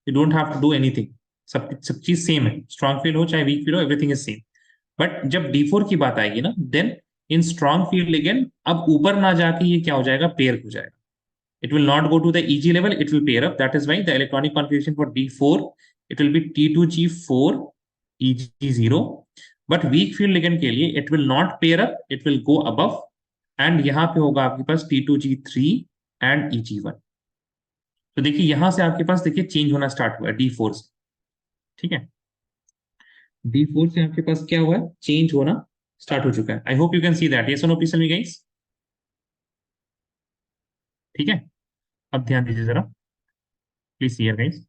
you don't have to do anything, सब चीज सेम है, स्ट्रॉन्ग फील्ड हो चाहे वीक फील्ड हो, एवरीथिंग इज सेम। बट जब D4 की बात आएगी ना, then in strong field ligand अब ऊपर ना जाके ये क्या हो जाएगा, पेयर हो जाएगा। It will not go to the EG level, it will pair up. That is why the electronic configuration for D4, it will be T2G4 EG0. But weak field ligand के लिए it will not pair up, it will go above, and यहाँ पे होगा आपके पास T2G3 and EG1. तो देखिए यहां से आपके पास देखिए चेंज होना स्टार्ट हुआ है D4 से, ठीक है। D4 से आपके पास क्या हुआ है, चेंज होना स्टार्ट हो चुका है। I hope you can see that. Yes और no please tell me guys. ठीक है, अब ध्यान दीजिए जरा, प्लीज हियर गाइस।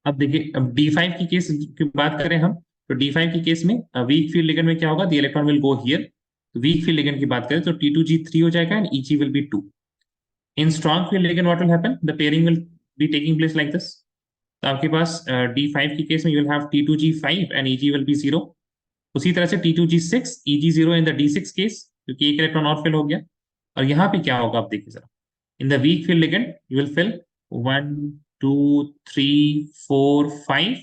अब देखिए, अब D5 की केस की बात करें हम, तो D5 की केस में वीक फील्ड लिगेंड में क्या होगा, the electron will go here. Week field ligand की बात करें तो T2G3 हो जाएगा and EG will be 2। In strong field ligand what will happen, the pairing will be taking place like this. तो आपके पास D5 की केस में you will have T2G5 and EG will be 0। उसी तरह से T2G6 EG0 in the D6 case, क्योंकि एक electron और फिल हो गया। और यहाँ पे क्या होगा, आप देखिए जरा, in the weak field ligand you will fill 1 2 3 4 5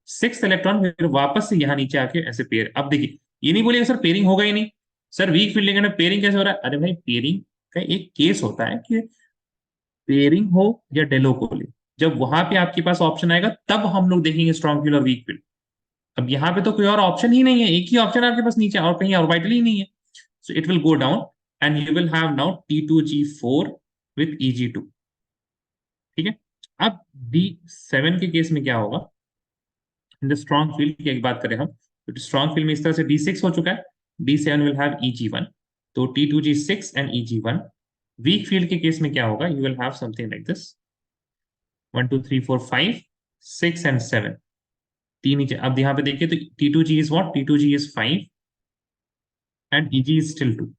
6 electron, फिर वापस से यहाँ नीचे आके ऐसे पेयर। अब देखिए ये नहीं बोलिएगा सर पेयरिंग होगा ही नहीं, सर वीक फील्ड लिगेंड में पेयरिंग कैसे हो रहा है। अरे भाई पेयरिंग का एक केस होता है कि पेयरिंग हो या डेलो को ले, जब वहां पे आपके पास ऑप्शन आएगा तब हम लोग देखेंगे स्ट्रॉन्ग फील्ड और वीक फील्ड। अब यहाँ पे तो कोई और ऑप्शन ही नहीं है, एक ही ऑप्शन आपके पास नीचे, और कहीं ऑर्बिटल ही नहीं है। सो it will go down and you will have now T2G4 with EG2। ठीक है, अब D7 के केस में क्या होगा, इन द स्ट्रॉन्ग फील्ड की बात करें हम, तो स्ट्रॉन्ग फील्ड में इस तरह से D6 हो चुका है, D7 विल हैव EG1, तो T2G6 and EG1। Weak field के केस में क्या होगा, you will have something like this 1 2 3 4 5 6 and 7, तीन नीचे। अब यहाँ पे देखिए तो T2G is what, T2G is 5 and EG is still 2।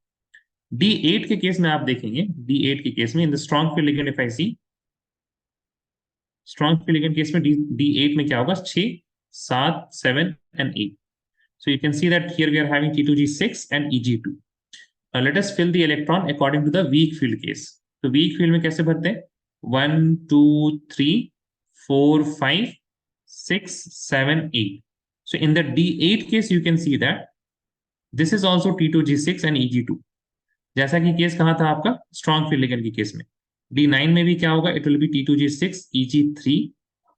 D8 के केस में आप देखेंगे, D8 के केस में in the strong field ligand, if I see strong field ligand case में D8 में क्या होगा, 6 7 7 and 8। So you can see that here we are having T2G6 and EG2. Now let us fill the electron according to the weak field case. तो weak field में कैसे भरते हैं, 1 2 3 4 5 6 7 8। So in the D8 case you can see that this is also T2G6 and EG2, जैसा कि case कहा था आपका स्ट्रॉन्ग फील्ड लिगेंड की केस में। D9 में भी क्या होगा, it will B T2G6 EG3,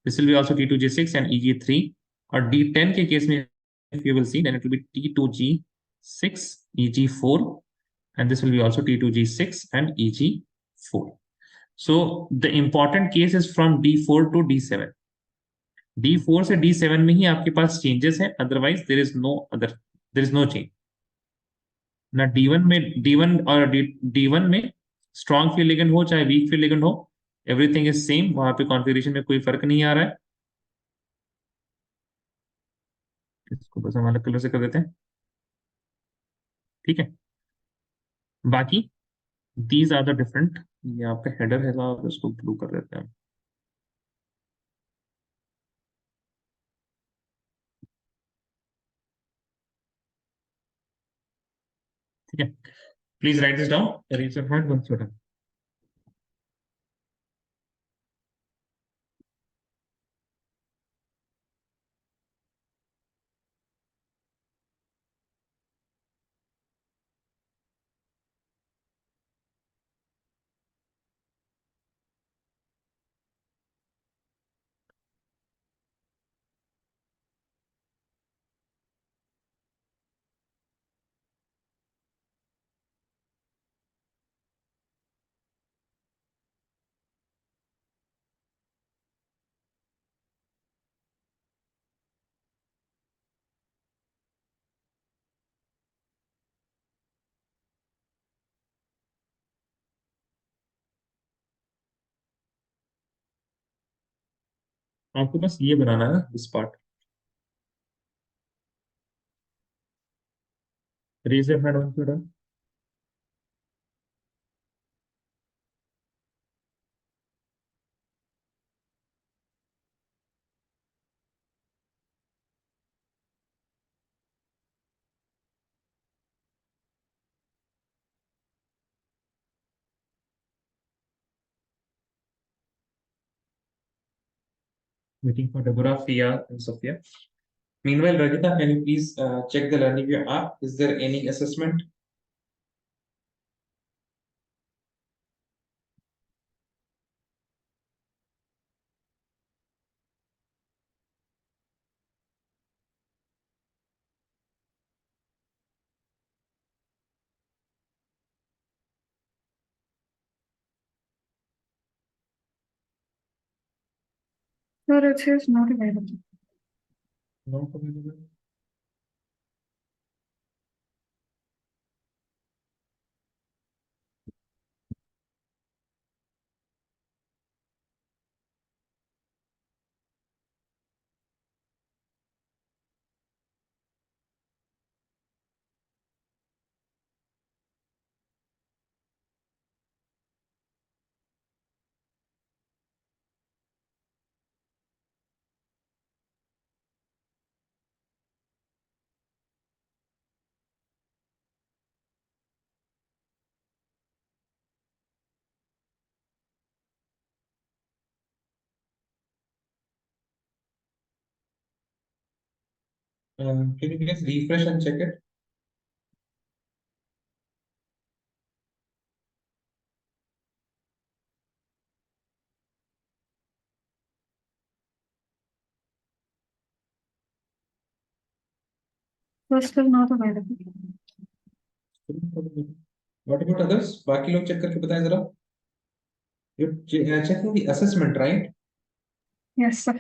this will be also T2G6 and EG3। और D10 के केस में if you will see then it will be T2G6 EG4 and this will be also T2G6 and EG4. So the important case is from D4 to D7. D4 से D7 में ही आपके पास changes है, otherwise there is no change. ना D1 और D1 में strong field ligand हो चाहे weak field ligand हो, एवरीथिंग इज सेम, वहां पे कॉन्फ़िगरेशन में कोई फर्क नहीं आ रहा है। इसको बस हम अलग कलर से कर देते हैं, ठीक है। बाकी दीज आर द डिफरेंट, ये आपका हेडर है, तो आप इसको ब्लू कर देते हैं। ठीक है, please write this down, raise your hand once you are done. आपको बस ये बनाना है, this part. Raise your hand once you are done. Waiting for Deborah, Fia, and Sophia. Meanwhile, Rajita, can you please check the Learning View app? Is there any assessment? Sir, it says not available. Not available. Can you please refresh and check it? Sir, still not available. What about others? बाकी लोग check करके बताएं जरा. You're checking the assessment, right? Yes, sir.